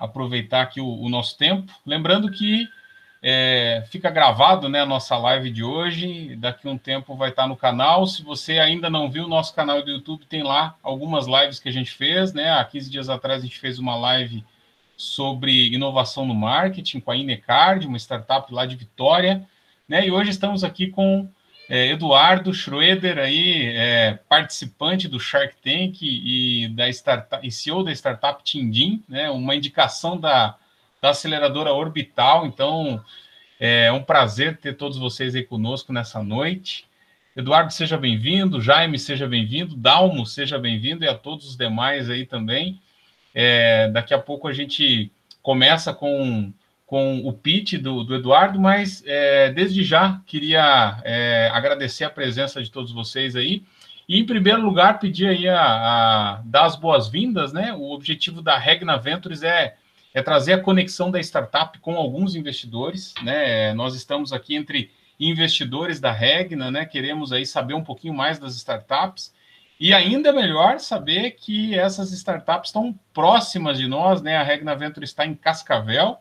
aproveitar aqui o nosso tempo. Lembrando que fica gravado, né, a nossa live de hoje, daqui a um tempo vai estar no canal. Se você ainda não viu o nosso canal do YouTube, tem lá algumas lives que a gente fez, né? Há 15 dias atrás a gente fez uma live sobre inovação no marketing com a Inecard, uma startup lá de Vitória, né? E hoje estamos aqui com Eduardo Schroeder, aí, participante do Shark Tank e CEO da startup Tindim, né? Uma indicação da aceleradora Orbital. Então, é um prazer ter todos vocês aí conosco nessa noite. Eduardo, seja bem-vindo. Jaime, seja bem-vindo. Dalmo, seja bem-vindo. E a todos os demais aí também. Daqui a pouco a gente começa com o pitch do Eduardo, mas desde já queria agradecer a presença de todos vocês aí. E, em primeiro lugar, pedir aí a dar as boas-vindas, né? O objetivo da Regna Ventures é trazer a conexão da startup com alguns investidores, né? Nós estamos aqui entre investidores da Regna, né? Queremos aí saber um pouquinho mais das startups e ainda melhor saber que essas startups estão próximas de nós, né? A Regna Ventures está em Cascavel,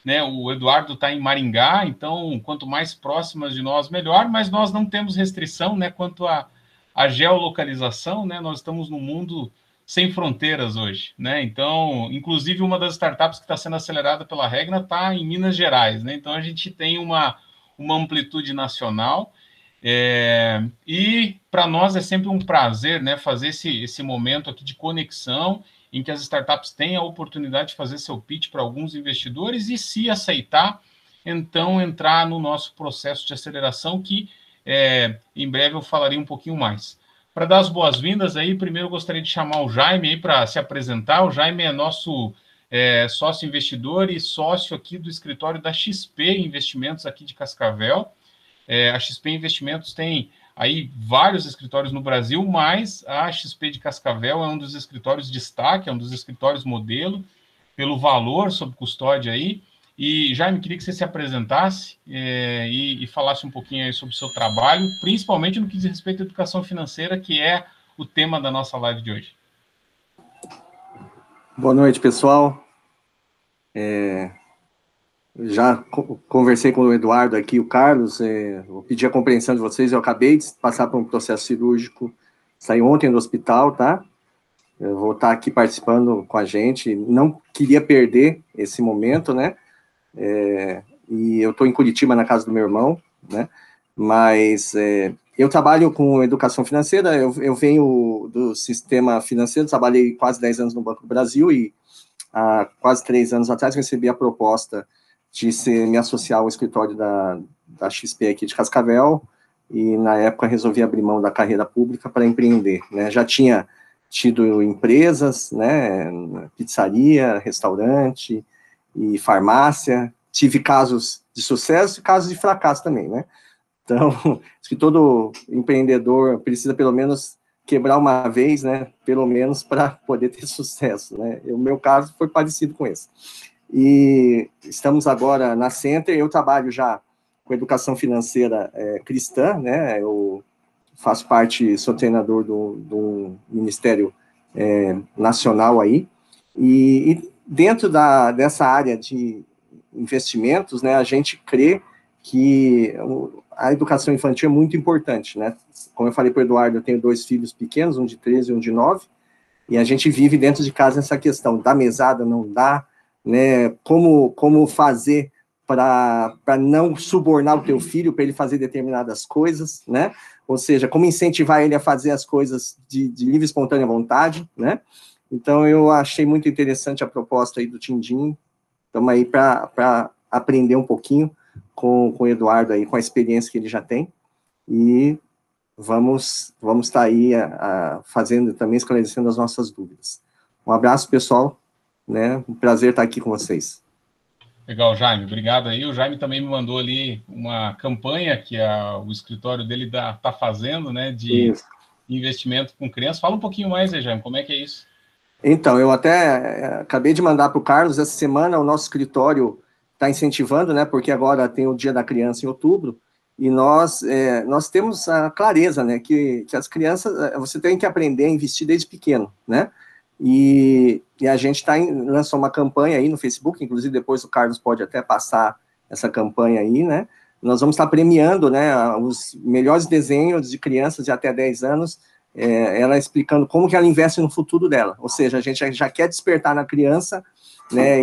né? O Eduardo está em Maringá, então quanto mais próximas de nós, melhor, mas nós não temos restrição, né? Quanto à geolocalização, né? Nós estamos no mundo sem fronteiras hoje, né? Então, inclusive, uma das startups que está sendo acelerada pela Regna está em Minas Gerais, né? Então, a gente tem uma amplitude nacional, e para nós é sempre um prazer, né, fazer esse momento aqui de conexão, em que as startups têm a oportunidade de fazer seu pitch para alguns investidores e, se aceitar, então entrar no nosso processo de aceleração, que em breve eu falarei um pouquinho mais. Para dar as boas-vindas aí, primeiro eu gostaria de chamar o Jaime aí para se apresentar. O Jaime é nosso sócio investidor e sócio aqui do escritório da XP Investimentos aqui de Cascavel. A XP Investimentos tem aí vários escritórios no Brasil, mas a XP de Cascavel é um dos escritórios de destaque, é um dos escritórios modelo, pelo valor sob custódia aí. E, Jaime, queria que você se apresentasse e falasse um pouquinho aí sobre o seu trabalho, principalmente no que diz respeito à educação financeira, que é o tema da nossa live de hoje. Boa noite, pessoal. Já conversei com o Eduardo aqui, o Carlos, vou pedir a compreensão de vocês, eu acabei de passar por um processo cirúrgico, saí ontem do hospital, tá? Eu vou estar aqui participando com a gente, não queria perder esse momento, né? E eu estou em Curitiba, na casa do meu irmão, né? Mas eu trabalho com educação financeira, eu venho do sistema financeiro, trabalhei quase 10 anos no Banco do Brasil e há quase 3 anos atrás recebi a proposta de me associar ao escritório da XP aqui de Cascavel, e na época resolvi abrir mão da carreira pública para empreender, né? Já tinha tido empresas, né? Pizzaria, restaurante e farmácia, tive casos de sucesso e casos de fracasso também, né? Então, acho que todo empreendedor precisa pelo menos quebrar uma vez, né? Pelo menos para poder ter sucesso, né? O meu caso foi parecido com esse. E estamos agora na Center, eu trabalho já com educação financeira cristã, né? Eu faço parte, sou treinador do Ministério Nacional aí, e dentro dessa área de investimentos, né, a gente crê que a educação infantil é muito importante, né? Como eu falei para o Eduardo, eu tenho 2 filhos pequenos, um de 13 e um de 9, e a gente vive dentro de casa essa questão, dá mesada, não dá, né? Como fazer para não subornar o teu filho para ele fazer determinadas coisas, né? Ou seja, como incentivar ele a fazer as coisas de livre e espontânea vontade, né? Então, eu achei muito interessante a proposta aí do Tindim. Estamos aí para aprender um pouquinho com o Eduardo aí, com a experiência que ele já tem, e vamos estar aí fazendo também, esclarecendo as nossas dúvidas. Um abraço, pessoal, né? Um prazer estar aqui com vocês. Legal, Jaime, obrigado aí. O Jaime também me mandou ali uma campanha que o escritório dele está fazendo, né, de investimento com crianças. Fala um pouquinho mais aí, Jaime, como é que é isso? Então, eu até acabei de mandar para o Carlos, essa semana o nosso escritório está incentivando, né, porque agora tem o Dia da Criança em outubro, e nós temos a clareza, né, que as crianças, você tem que aprender a investir desde pequeno, né? E a gente lançou uma campanha aí no Facebook, inclusive depois o Carlos pode até passar essa campanha aí, né? Nós vamos estar premiando, né, os melhores desenhos de crianças de até 10 anos, ela explicando como que ela investe no futuro dela. Ou seja, a gente já quer despertar na criança, né,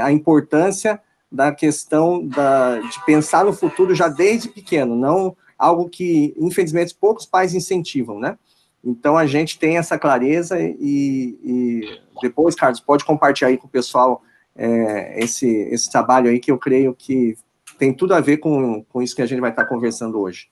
a importância da questão de pensar no futuro já desde pequeno, não algo que, infelizmente, poucos pais incentivam, né? Então, a gente tem essa clareza e depois, Carlos, pode compartilhar aí com o pessoal esse trabalho aí, que eu creio que tem tudo a ver com isso que a gente vai estar conversando hoje.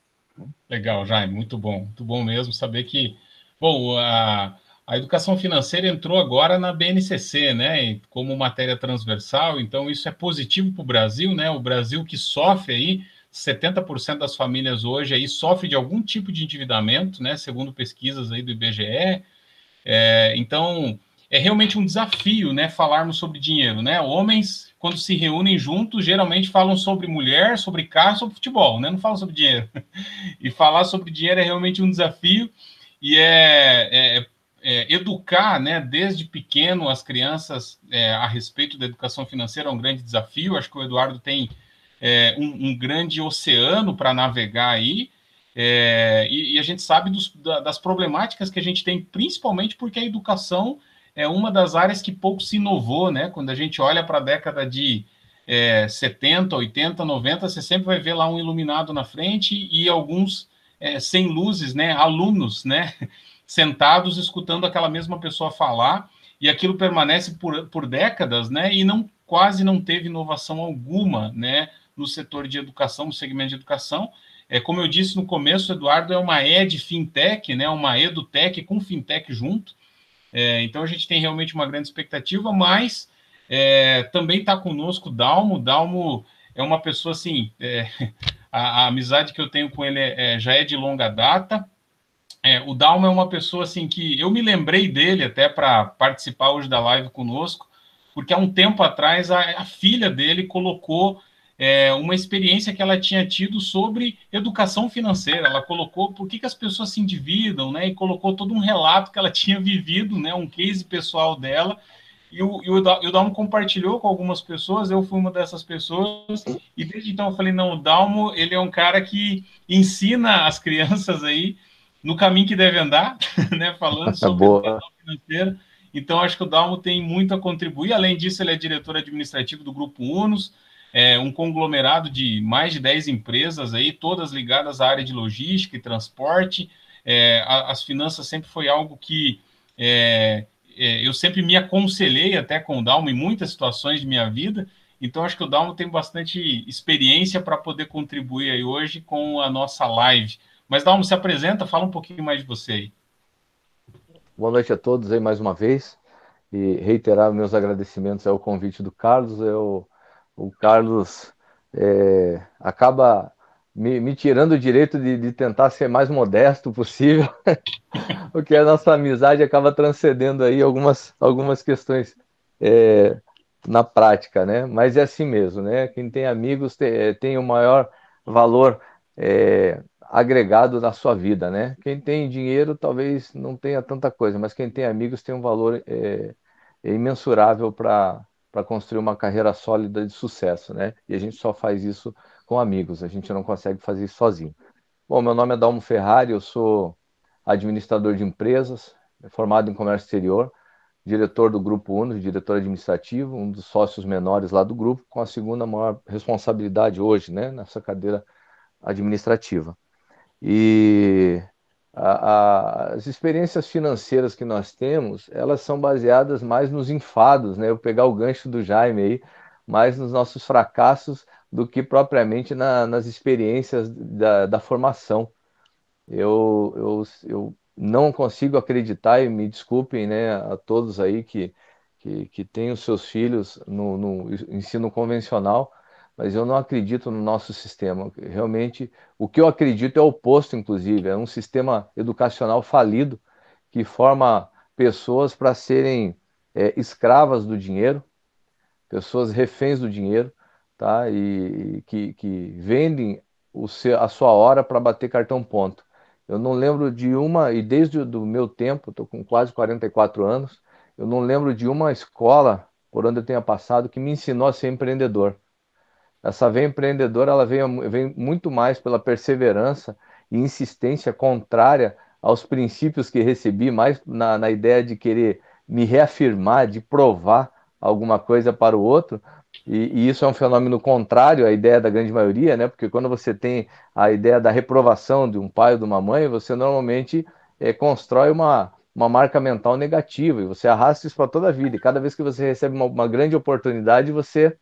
Legal, Jaime, muito bom mesmo saber que, bom, a educação financeira entrou agora na BNCC, né, como matéria transversal, então isso é positivo para o Brasil, né, o Brasil que sofre aí, 70% das famílias hoje aí sofre de algum tipo de endividamento, né, segundo pesquisas aí do IBGE, então é realmente um desafio, né, falarmos sobre dinheiro, né, homens, quando se reúnem juntos, geralmente falam sobre mulher, sobre carro, sobre futebol, né, não falam sobre dinheiro, e falar sobre dinheiro é realmente um desafio, e educar, né, desde pequeno as crianças a respeito da educação financeira é um grande desafio. Acho que o Eduardo tem um grande oceano para navegar aí, e a gente sabe das problemáticas que a gente tem, principalmente porque a educação é uma das áreas que pouco se inovou, né? Quando a gente olha para a década de 70, 80, 90, você sempre vai ver lá um iluminado na frente e alguns sem luzes, né? Alunos, né? Sentados escutando aquela mesma pessoa falar, e aquilo permanece por décadas, né? E quase não teve inovação alguma, né? No setor de educação, no segmento de educação. Como eu disse no começo, Eduardo, é uma fintech, né? Uma edutech com fintech junto. Então a gente tem realmente uma grande expectativa, mas também está conosco o Dalmo. Dalmo é uma pessoa assim, a amizade que eu tenho com ele já é de longa data. O Dalmo é uma pessoa assim que eu me lembrei dele até para participar hoje da live conosco, porque há um tempo atrás a filha dele colocou uma experiência que ela tinha tido sobre educação financeira. Ela colocou por que as pessoas se endividam, né? E colocou todo um relato que ela tinha vivido, né? Um case pessoal dela. E o Dalmo compartilhou com algumas pessoas, eu fui uma dessas pessoas, e desde então eu falei, não, o Dalmo, ele é um cara que ensina as crianças aí no caminho que deve andar, né? Falando sobre educação financeira. Então, acho que o Dalmo tem muito a contribuir. Além disso, ele é diretor administrativo do Grupo Unos, um conglomerado de mais de 10 empresas, aí, todas ligadas à área de logística e transporte. As finanças sempre foi algo que eu sempre me aconselhei até com o Dalmo em muitas situações de minha vida. Então, acho que o Dalmo tem bastante experiência para poder contribuir aí hoje com a nossa live. Mas, Dalmo, se apresenta, fala um pouquinho mais de você aí. Boa noite a todos aí mais uma vez, e reiterar meus agradecimentos ao convite do Carlos. O Carlos acaba me tirando o direito de tentar ser mais modesto possível, porque a nossa amizade acaba transcendendo aí algumas questões na prática, né? Mas é assim mesmo, né? Quem tem amigos tem o maior valor agregado na sua vida, né? Quem tem dinheiro talvez não tenha tanta coisa, mas quem tem amigos tem um valor imensurável para construir uma carreira sólida de sucesso, né? E a gente só faz isso com amigos, a gente não consegue fazer isso sozinho. Bom, meu nome é Dalmo Ferrari, eu sou administrador de empresas, formado em comércio exterior, diretor do Grupo Uno, diretor administrativo, um dos sócios menores lá do grupo, com a segunda maior responsabilidade hoje, né, nessa cadeira administrativa. E as experiências financeiras que nós temos, elas são baseadas mais nos enfados, né? Eu pegar o gancho do Jaime aí, mais nos nossos fracassos do que propriamente nas experiências da formação. Eu não consigo acreditar, e me desculpem, né, a todos aí que têm os seus filhos no ensino convencional, mas eu não acredito no nosso sistema. Realmente, o que eu acredito é o oposto, inclusive, é um sistema educacional falido que forma pessoas para serem escravas do dinheiro, pessoas reféns do dinheiro, tá? E que vendem a sua hora para bater cartão ponto. eu não lembro de uma, e desde o meu tempo, estou com quase 44 anos, eu não lembro de uma escola por onde eu tenha passado que me ensinou a ser empreendedor. Essa veia empreendedora, ela vem muito mais pela perseverança e insistência contrária aos princípios que recebi, mais na ideia de querer me reafirmar, de provar alguma coisa para o outro. E isso é um fenômeno contrário à ideia da grande maioria, né? Porque quando você tem a ideia da reprovação de um pai ou de uma mãe, você normalmente constrói uma marca mental negativa e você arrasta isso para toda a vida. E cada vez que você recebe uma grande oportunidade, você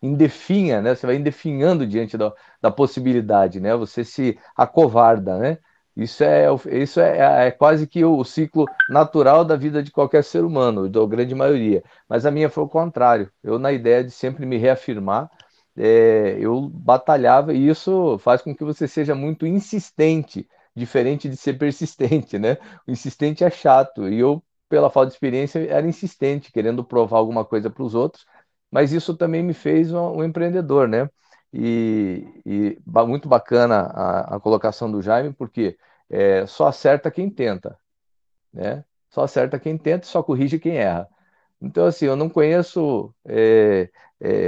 indefinha, né? Você vai indefinhando diante da possibilidade, né? Você se acovarda, né? Isso é quase que o ciclo natural da vida de qualquer ser humano, da grande maioria. Mas a minha foi o contrário. Eu, na ideia de sempre me reafirmar, eu batalhava e isso faz com que você seja muito insistente, diferente de ser persistente, né? O insistente é chato e eu, pela falta de experiência, era insistente, querendo provar alguma coisa para os outros, mas isso também me fez um empreendedor, né? Muito bacana a colocação do Jaime, porque só acerta quem tenta, né? Só acerta quem tenta e só corrige quem erra. Então, assim, eu não conheço,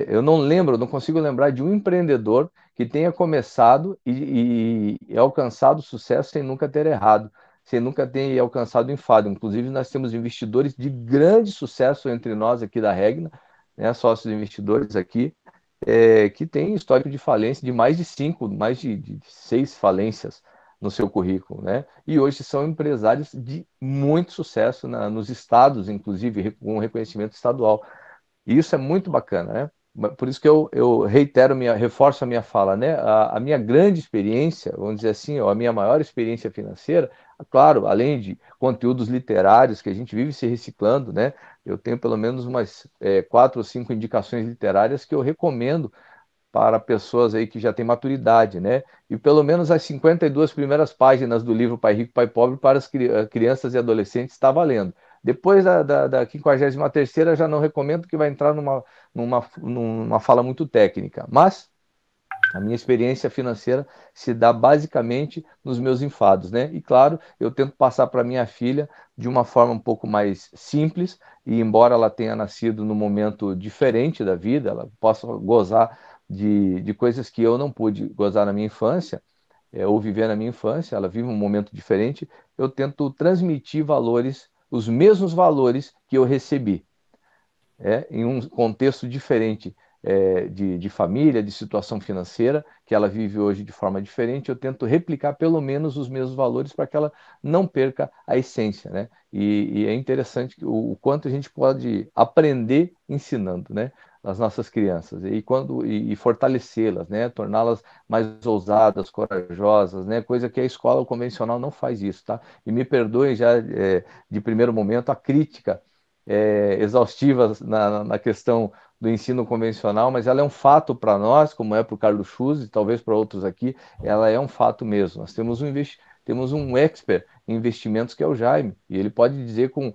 eu não lembro, não consigo lembrar de um empreendedor que tenha começado e alcançado sucesso sem nunca ter errado, sem nunca ter alcançado enfado. Inclusive, nós temos investidores de grande sucesso entre nós aqui da Regna, né, sócios investidores aqui, que tem histórico de falência de mais de 5, mais de 6 falências no seu currículo, né? E hoje são empresários de muito sucesso nos estados, inclusive, com reconhecimento estadual. E isso é muito bacana, né? Por isso que eu reforço a minha fala, né? A minha grande experiência, vamos dizer assim, ou a minha maior experiência financeira, claro, além de conteúdos literários que a gente vive se reciclando, né? Eu tenho pelo menos umas 4 ou 5 indicações literárias que eu recomendo para pessoas aí que já têm maturidade, né? E pelo menos as 52 primeiras páginas do livro Pai Rico, Pai Pobre para as crianças e adolescentes está valendo. Depois da 53ª já não recomendo, porque vai entrar numa fala muito técnica. Mas a minha experiência financeira se dá basicamente nos meus enfados, né? E claro, eu tento passar para minha filha de uma forma um pouco mais simples, e embora ela tenha nascido num momento diferente da vida, ela possa gozar de coisas que eu não pude gozar na minha infância, ou viver na minha infância, ela vive um momento diferente, eu tento transmitir valores, os mesmos valores que eu recebi, em um contexto diferente, de família, de situação financeira, que ela vive hoje de forma diferente, eu tento replicar pelo menos os mesmos valores para que ela não perca a essência, né? E é interessante o quanto a gente pode aprender ensinando, né? As nossas crianças e fortalecê-las, né? Torná-las mais ousadas, corajosas, né? Coisa que a escola convencional não faz isso, tá? E me perdoem já de primeiro momento a crítica exaustivas na questão do ensino convencional, mas ela é um fato para nós, como é para o Carlos Schuz e talvez para outros aqui, ela é um fato mesmo. Nós temos um expert em investimentos que é o Jaime, e ele pode dizer com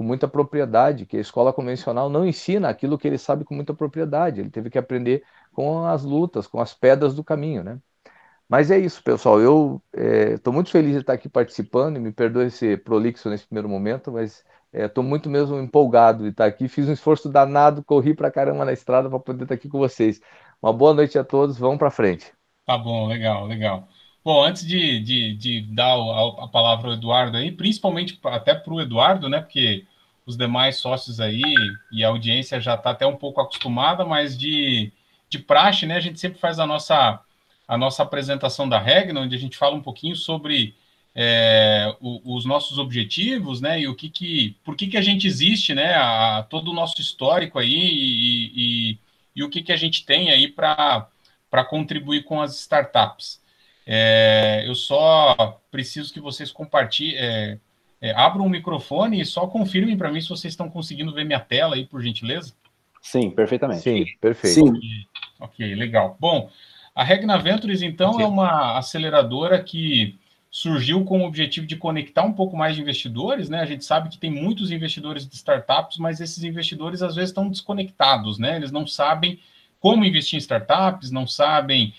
muita propriedade que a escola convencional não ensina aquilo que ele sabe com muita propriedade, ele teve que aprender com as lutas, com as pedras do caminho, né? Mas é isso, pessoal. Eu estou muito feliz de estar aqui participando e me perdoe ser prolixo nesse primeiro momento, mas estou muito mesmo empolgado de estar aqui. Fiz um esforço danado, corri pra caramba na estrada para poder estar aqui com vocês. Uma boa noite a todos, vamos para frente. Tá bom, legal, legal. Bom, antes de dar a palavra ao Eduardo aí, principalmente até para o Eduardo, né? Porque os demais sócios aí e a audiência já está até um pouco acostumada, mas de praxe, né? A gente sempre faz a nossa apresentação da regra, onde a gente fala um pouquinho sobre os nossos objetivos, né? E por que a gente existe, né? Todo o nosso histórico aí e o que a gente tem aí para contribuir com as startups. Eu só preciso que vocês compartilhem, abram o microfone e só confirmem para mim se vocês estão conseguindo ver minha tela aí, por gentileza. Sim, perfeitamente. Sim, perfeito. Sim. Ok, legal. Bom, a Regna Ventures, então, é uma aceleradora que surgiu com o objetivo de conectar um pouco mais de investidores, né? A gente sabe que tem muitos investidores de startups, mas esses investidores às vezes estão desconectados, né? Eles não sabem como investir em startups, não sabem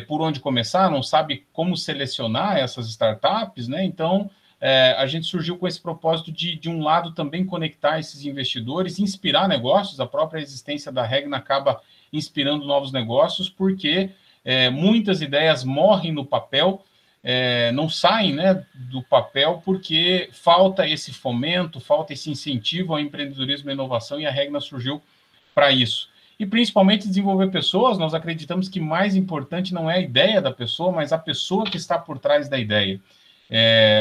por onde começar, não sabem como selecionar essas startups, né? Então, a gente surgiu com esse propósito de um lado, também conectar esses investidores, inspirar negócios. A própria existência da Regna acaba inspirando novos negócios, porque muitas ideias morrem no papel, não saem, né, do papel, porque falta esse fomento, falta esse incentivo ao empreendedorismo e inovação, e a Regna surgiu para isso. E principalmente desenvolver pessoas. Nós acreditamos que mais importante não é a ideia da pessoa, mas a pessoa que está por trás da ideia.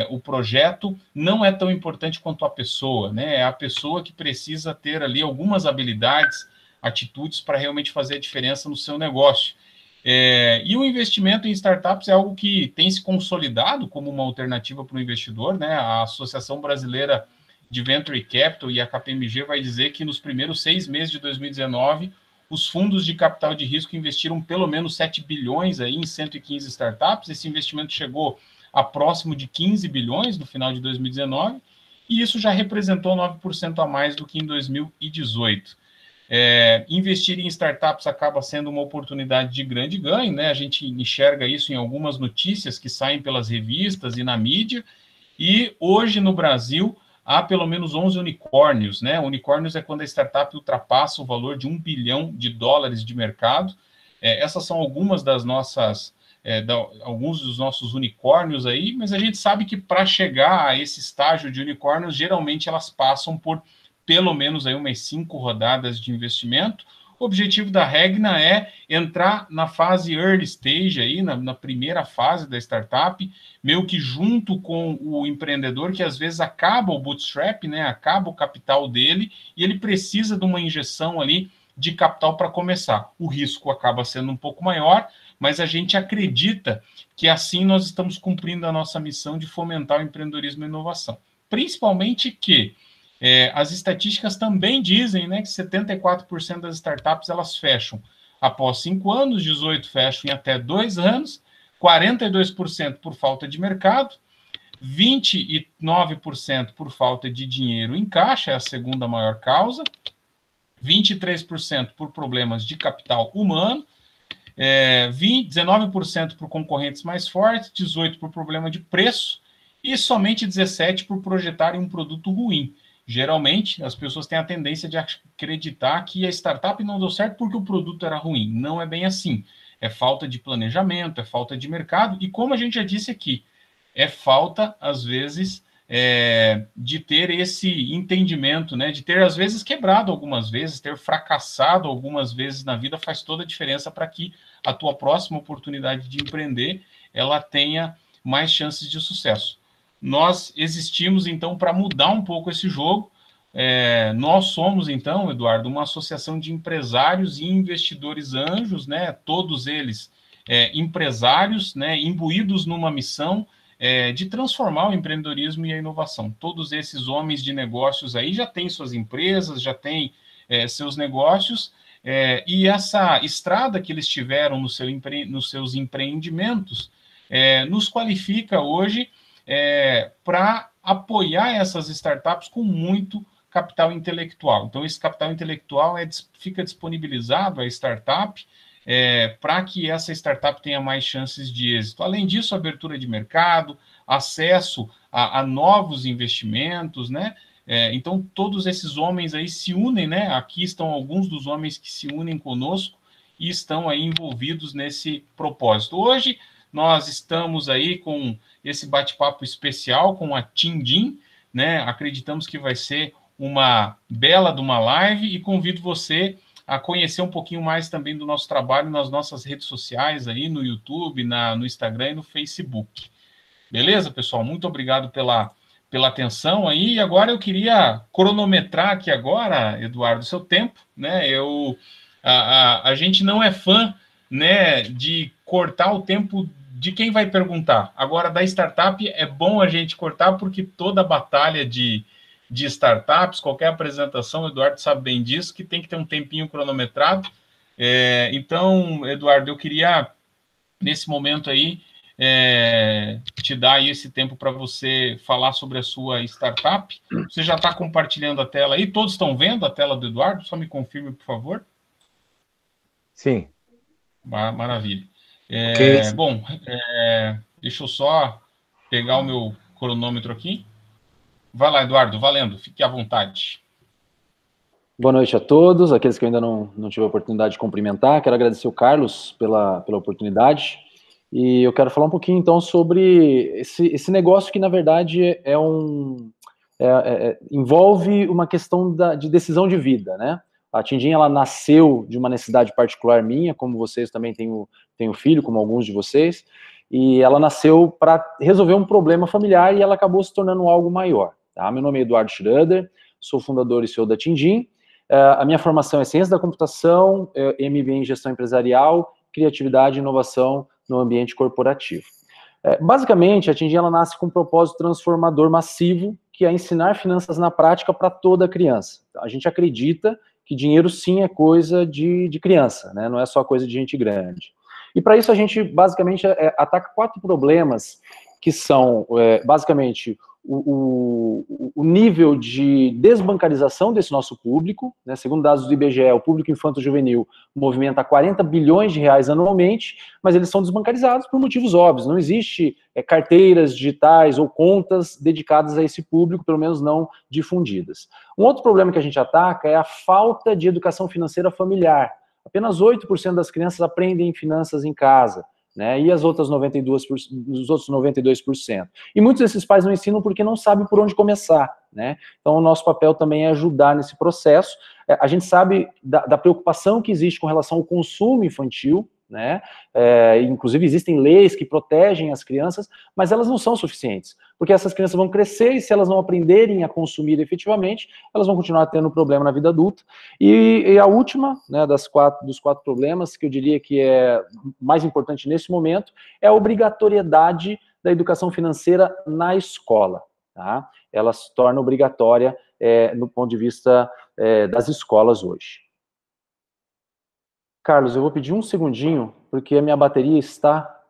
O projeto não é tão importante quanto a pessoa, né? É a pessoa que precisa ter ali algumas habilidades, atitudes para realmente fazer a diferença no seu negócio. E o investimento em startups é algo que tem se consolidado como uma alternativa para o investidor, né? A Associação Brasileira de Venture Capital e a KPMG vai dizer que nos primeiros 6 meses de 2019, os fundos de capital de risco investiram pelo menos 7 bilhões aí em 115 startups. Esse investimento chegou a próximo de 15 bilhões no final de 2019, e isso já representou 9% a mais do que em 2018. Investir em startups acaba sendo uma oportunidade de grande ganho, né? A gente enxerga isso em algumas notícias que saem pelas revistas e na mídia, e hoje no Brasil há pelo menos 11 unicórnios, né? Unicórnios é quando a startup ultrapassa o valor de $1 bilhão de mercado. Essas são algumas das nossas, alguns dos nossos unicórnios aí, mas a gente sabe que para chegar a esse estágio de unicórnios, geralmente elas passam por pelo menos aí umas 5 rodadas de investimento. O objetivo da Regna é entrar na fase early stage, aí, na primeira fase da startup, meio que junto com o empreendedor, que às vezes acaba o bootstrap, né, acaba o capital dele, e ele precisa de uma injeção ali de capital para começar. O risco acaba sendo um pouco maior, mas a gente acredita que assim nós estamos cumprindo a nossa missão de fomentar o empreendedorismo e inovação. Principalmente que as estatísticas também dizem, né, que 74% das startups elas fecham após 5 anos, 18% fecham em até 2 anos, 42% por falta de mercado, 29% por falta de dinheiro em caixa, é a segunda maior causa, 23% por problemas de capital humano, 19% por concorrentes mais fortes, 18% por problema de preço e somente 17% por projetarem um produto ruim. Geralmente, as pessoas têm a tendência de acreditar que a startup não deu certo porque o produto era ruim. Não é bem assim. É falta de planejamento, é falta de mercado, e como a gente já disse aqui, é falta, às vezes, de ter esse entendimento, né? De ter, às vezes, quebrado algumas vezes, ter fracassado algumas vezes na vida faz toda a diferença para que a tua próxima oportunidade de empreender, ela tenha mais chances de sucesso. Nós existimos, então, para mudar um pouco esse jogo. Nós somos, então, Eduardo, uma associação de empresários e investidores anjos, né? Todos eles empresários, né? Imbuídos numa missão de transformar o empreendedorismo e a inovação. Todos esses homens de negócios aí já têm suas empresas, já têm seus negócios, e essa estrada que eles tiveram nos seus empreendimentos nos qualifica hoje para apoiar essas startups com muito capital intelectual. Então, esse capital intelectual fica disponibilizado à startup para que essa startup tenha mais chances de êxito. Além disso, abertura de mercado, acesso a novos investimentos, né? Então, todos esses homens aí se unem, né? Aqui estão alguns dos homens que se unem conosco e estão aí envolvidos nesse propósito. Hoje, nós estamos aí com esse bate-papo especial com a Tindim, né? Acreditamos que vai ser uma bela de uma live, e convido você a conhecer um pouquinho mais também do nosso trabalho nas nossas redes sociais aí, no YouTube, no Instagram e no Facebook. Beleza, pessoal? Muito obrigado pela atenção aí. E agora eu queria cronometrar aqui agora, Eduardo, o seu tempo, né? A gente não é fã, né, de cortar o tempo de quem vai perguntar. Agora, da startup, é bom a gente cortar, porque toda batalha de startups, qualquer apresentação, o Eduardo sabe bem disso, que tem que ter um tempinho cronometrado. Então, Eduardo, eu queria, nesse momento aí, te dar aí esse tempo para você falar sobre a sua startup. Você já está compartilhando a tela aí? Todos estão vendo a tela do Eduardo? Só me confirme, por favor. Sim. Maravilha. Ok. Bom, deixa eu só pegar o meu cronômetro aqui. Vai lá, Eduardo, valendo, fique à vontade. Boa noite a todos, aqueles que eu ainda não tive a oportunidade de cumprimentar. Quero agradecer o Carlos pela oportunidade. E eu quero falar um pouquinho, então, sobre esse negócio que, na verdade, envolve uma questão de decisão de vida, né? A Tindim, ela nasceu de uma necessidade particular minha, como vocês também têm filho, como alguns de vocês, e ela nasceu para resolver um problema familiar e ela acabou se tornando algo maior. Tá? Meu nome é Eduardo Schroeder, sou fundador e CEO da Tindim. A minha formação é Ciência da Computação, MBA em Gestão Empresarial, Criatividade e Inovação no Ambiente Corporativo. Basicamente, a Tindim, ela nasce com um propósito transformador massivo, que é ensinar finanças na prática para toda criança. A gente acredita que dinheiro, sim, é coisa de criança, né? Não é só coisa de gente grande. E para isso a gente, basicamente, ataca 4 problemas, que são, basicamente, o nível de desbancarização desse nosso público, né? Segundo dados do IBGE, o público infanto-juvenil movimenta 40 bilhões de reais anualmente, mas eles são desbancarizados por motivos óbvios. Não existe carteiras digitais ou contas dedicadas a esse público, pelo menos não difundidas. Um outro problema que a gente ataca é a falta de educação financeira familiar. Apenas 8% das crianças aprendem finanças em casa, né? E os outros 92%. E muitos desses pais não ensinam porque não sabem por onde começar, né? Então, o nosso papel também é ajudar nesse processo. A gente sabe da preocupação que existe com relação ao consumo infantil, né? Inclusive, existem leis que protegem as crianças, mas elas não são suficientes, porque essas crianças vão crescer e se elas não aprenderem a consumir efetivamente, elas vão continuar tendo problema na vida adulta. E a última, né, dos quatro problemas, que eu diria que é mais importante nesse momento, é a obrigatoriedade da educação financeira na escola. Tá? Ela se torna obrigatória no ponto de vista das escolas hoje. Carlos, eu vou pedir um segundinho, porque a minha bateria está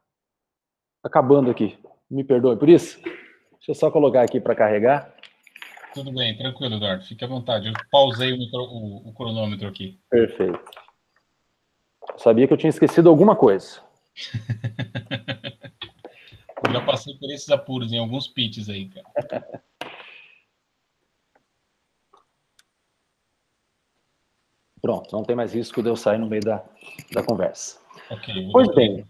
acabando aqui. Me perdoe por isso. Deixa eu só colocar aqui para carregar. Tudo bem, tranquilo, Eduardo. Fique à vontade. Eu pausei o cronômetro aqui. Perfeito. Eu sabia que eu tinha esquecido alguma coisa. Eu já passei por esses apuros em alguns pitches aí, cara. Pronto, não tem mais risco de eu sair no meio da conversa. Okay, pois bem,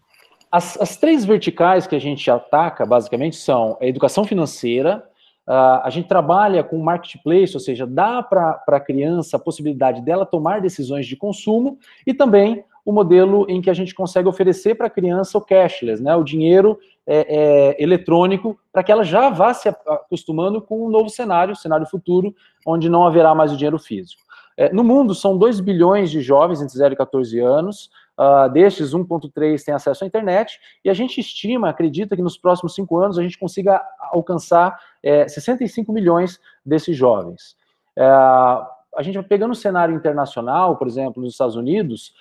as 3 verticais que a gente ataca, basicamente, são a educação financeira, a gente trabalha com marketplace, ou seja, dá para a criança a possibilidade dela tomar decisões de consumo, e também o modelo em que a gente consegue oferecer para a criança o cashless, né, o dinheiro eletrônico, para que ela já vá se acostumando com um novo cenário, cenário futuro, onde não haverá mais o dinheiro físico. No mundo, são 2 bilhões de jovens entre 0 e 14 anos, destes 1,3 têm acesso à internet, e a gente acredita que nos próximos 5 anos a gente consiga alcançar 65 milhões desses jovens. A gente vai pegando o cenário internacional, por exemplo, nos Estados Unidos,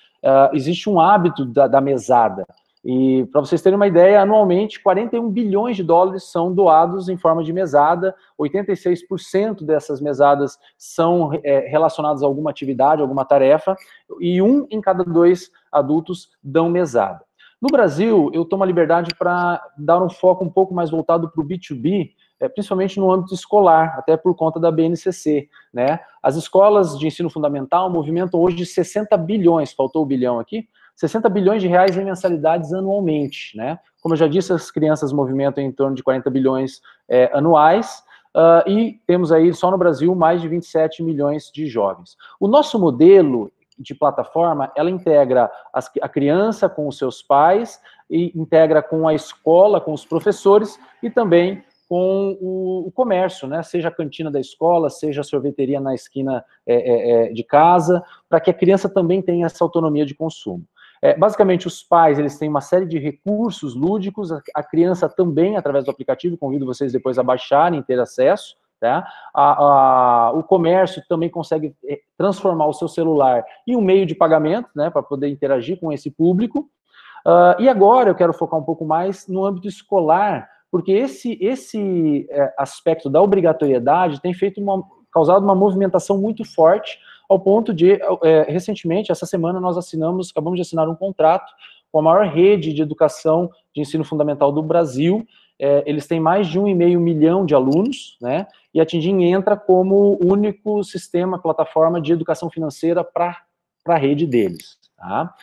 existe um hábito da mesada. E, para vocês terem uma ideia, anualmente, 41 bilhões de dólares são doados em forma de mesada, 86% dessas mesadas são relacionadas a alguma atividade, alguma tarefa, e 1 em cada 2 adultos dão mesada. No Brasil, eu tomo a liberdade para dar um foco um pouco mais voltado para o B2B, principalmente no âmbito escolar, até por conta da BNCC, né? As escolas de ensino fundamental movimentam hoje 60 bilhões, faltou o bilhão aqui, 60 bilhões de reais em mensalidades anualmente, né? Como eu já disse, as crianças movimentam em torno de 40 bilhões anuais, e temos aí, só no Brasil, mais de 27 milhões de jovens. O nosso modelo de plataforma, ela integra a criança com os seus pais, e integra com a escola, com os professores, e também com o comércio, né? Seja a cantina da escola, seja a sorveteria na esquina de casa, para que a criança também tenha essa autonomia de consumo. Basicamente, os pais, eles têm uma série de recursos lúdicos, a criança também, através do aplicativo, convido vocês depois a baixarem e ter acesso, tá? O comércio também consegue transformar o seu celular em um meio de pagamento, né, para poder interagir com esse público. E agora eu quero focar um pouco mais no âmbito escolar, porque esse aspecto da obrigatoriedade tem causado uma movimentação muito forte, ao ponto de, recentemente, essa semana, nós acabamos de assinar um contrato com a maior rede de educação de ensino fundamental do Brasil. Eles têm mais de 1,5 milhão de alunos, né? E a Tindim entra como único sistema, plataforma de educação financeira para a rede deles, tá?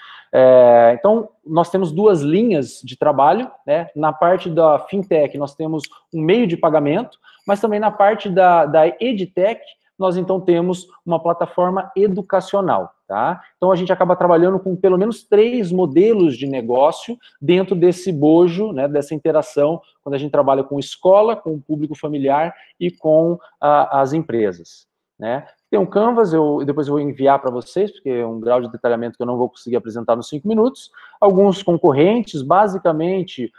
Então, nós temos duas linhas de trabalho, né? Na parte da fintech, nós temos um meio de pagamento, mas também na parte da edtech, nós então temos uma plataforma educacional, tá? Então a gente acaba trabalhando com pelo menos 3 modelos de negócio dentro desse bojo, né, dessa interação, quando a gente trabalha com escola, com o público familiar e com as empresas, né? Tem um Canvas, depois eu vou enviar para vocês, porque é um grau de detalhamento que eu não vou conseguir apresentar nos 5 minutos. Alguns concorrentes, basicamente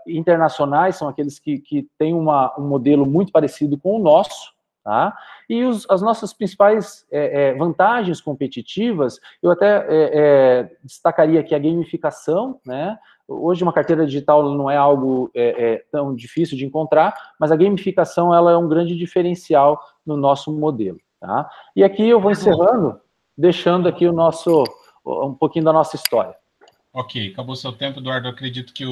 internacionais, são aqueles que têm um modelo muito parecido com o nosso, tá? E as nossas principais vantagens competitivas, eu até destacaria aqui a gamificação, né? Hoje uma carteira digital não é algo tão difícil de encontrar, mas a gamificação ela é um grande diferencial no nosso modelo, tá? E aqui eu vou encerrando, deixando aqui um pouquinho da nossa história. Ok, acabou seu tempo, Eduardo. Eu acredito que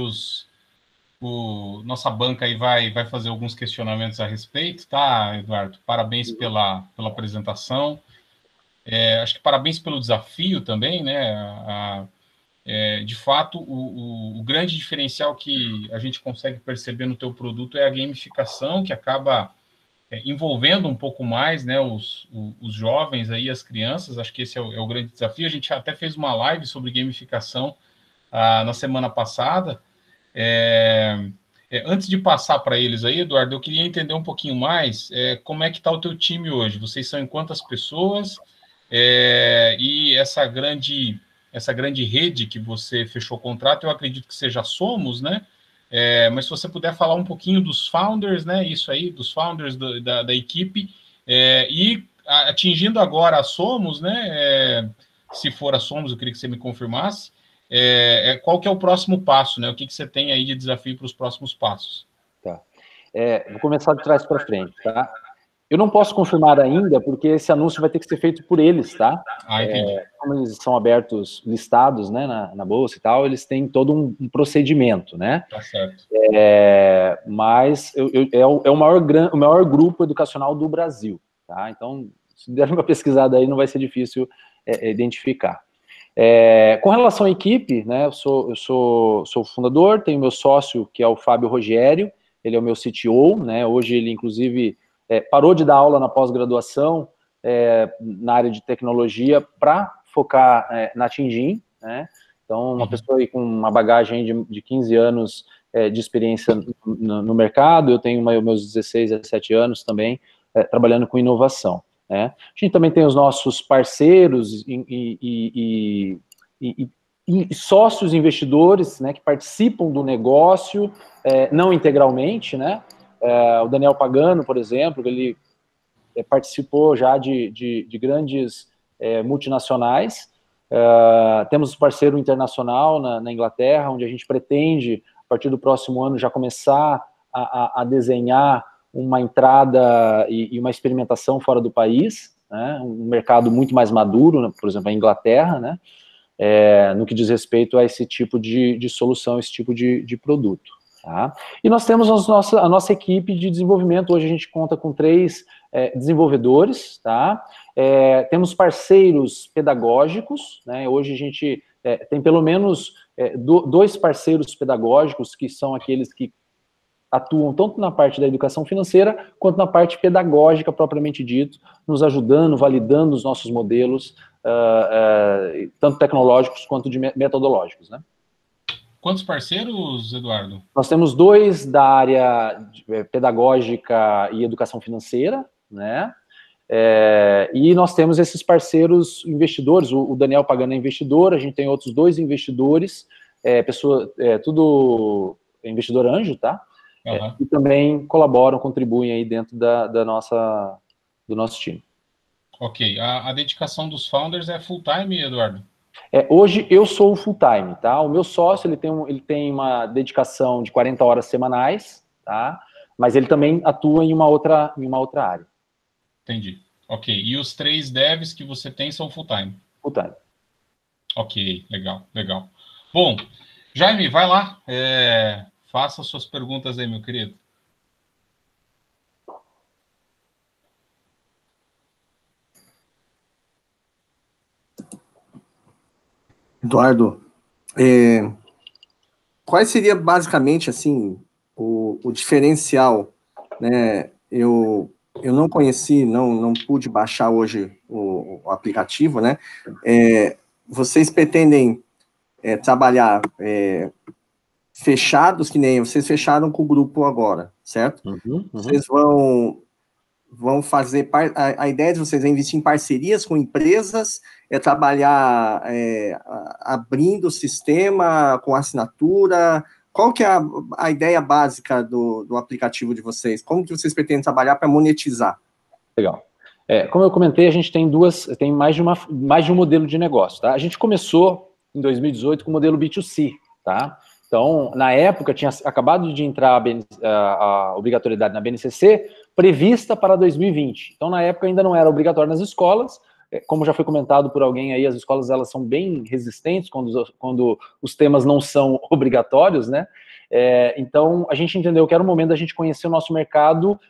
nossa banca aí vai fazer alguns questionamentos a respeito, tá, Eduardo? Parabéns pela apresentação. Acho que parabéns pelo desafio também, né? De fato, o grande diferencial que a gente consegue perceber no teu produto é a gamificação, que acaba envolvendo um pouco mais, né, os jovens aí, as crianças. Acho que esse é o grande desafio. A gente até fez uma live sobre gamificação na semana passada. Antes de passar para eles aí, Eduardo, eu queria entender um pouquinho mais como é que está o teu time hoje. Vocês são em quantas pessoas? E essa grande rede que você fechou o contrato, eu acredito que seja Somos, né? Mas se você puder falar um pouquinho dos founders, né? Isso aí, dos founders da equipe, e atingindo agora a Somos, né? Se for a Somos, eu queria que você me confirmasse. Qual que é o próximo passo, né? O que você tem aí de desafio para os próximos passos? Tá. Vou começar de trás para frente, tá? Eu não posso confirmar ainda, porque esse anúncio vai ter que ser feito por eles, tá? Entendi. Como eles são abertos, listados, né, na bolsa e tal, eles têm todo um procedimento, né? Tá certo. Mas é o maior grupo educacional do Brasil, tá? Então, se der uma pesquisada aí, não vai ser difícil identificar. Com relação à equipe, né, eu sou fundador, tenho meu sócio, que é o Fábio Rogério, ele é o meu CTO, né? Hoje ele, inclusive, parou de dar aula na pós-graduação na área de tecnologia para focar na Tindim, né? Então, uma pessoa aí com uma bagagem de 15 anos de experiência no mercado. Eu tenho meus 16, 17 anos também trabalhando com inovação, né? A gente também tem os nossos parceiros e sócios investidores, né, que participam do negócio, não integralmente, né? O Daniel Pagano, por exemplo, ele participou já de grandes multinacionais. Temos parceiro internacional na Inglaterra, onde a gente pretende, a partir do próximo ano, já começar a desenhar uma entrada e uma experimentação fora do país, né? Um mercado muito mais maduro, né? Por exemplo, a Inglaterra, né? No que diz respeito a esse tipo de solução, esse tipo de produto. Tá? E nós temos a nossa equipe de desenvolvimento. Hoje a gente conta com 3 desenvolvedores, tá? Temos parceiros pedagógicos, né? Hoje a gente tem pelo menos 2 parceiros pedagógicos, que são aqueles que atuam tanto na parte da educação financeira, quanto na parte pedagógica, propriamente dito, nos ajudando, validando os nossos modelos, tanto tecnológicos quanto metodológicos, né? Quantos parceiros, Eduardo? Nós temos 2 da área pedagógica e educação financeira, né? E nós temos esses parceiros investidores. O Daniel Pagano é investidor, a gente tem outros 2 investidores, tudo investidor anjo, tá? E também colaboram, contribuem aí dentro do nosso time. Ok. A dedicação dos founders é full-time, Eduardo? Hoje eu sou o full-time, tá? O meu sócio, ele tem uma dedicação de 40 horas semanais, tá? Mas ele também atua em uma outra área. Entendi. Ok. E os 3 devs que você tem são full-time? Full-time. Ok, legal, legal. Bom, Jaime, vai lá. Faça suas perguntas aí, meu querido. Eduardo, qual seria basicamente assim o diferencial, né? Eu não conheci, não pude baixar hoje o aplicativo, né? Vocês pretendem trabalhar fechados, que nem vocês fecharam com o grupo agora, certo? Vocês vão fazer, a ideia de vocês é investir em parcerias com empresas, trabalhar abrindo o sistema com assinatura. Qual que é a ideia básica do aplicativo de vocês? Como que vocês pretendem trabalhar para monetizar? Legal. Como eu comentei, a gente tem mais de um modelo de negócio, tá? A gente começou em 2018 com o modelo B2C, tá? Então, na época, tinha acabado de entrar a obrigatoriedade na BNCC, prevista para 2020. Então, na época, ainda não era obrigatório nas escolas. Como já foi comentado por alguém aí, as escolas elas são bem resistentes quando os temas não são obrigatórios, né? Então, a gente entendeu que era o momento da gente conhecer o nosso mercado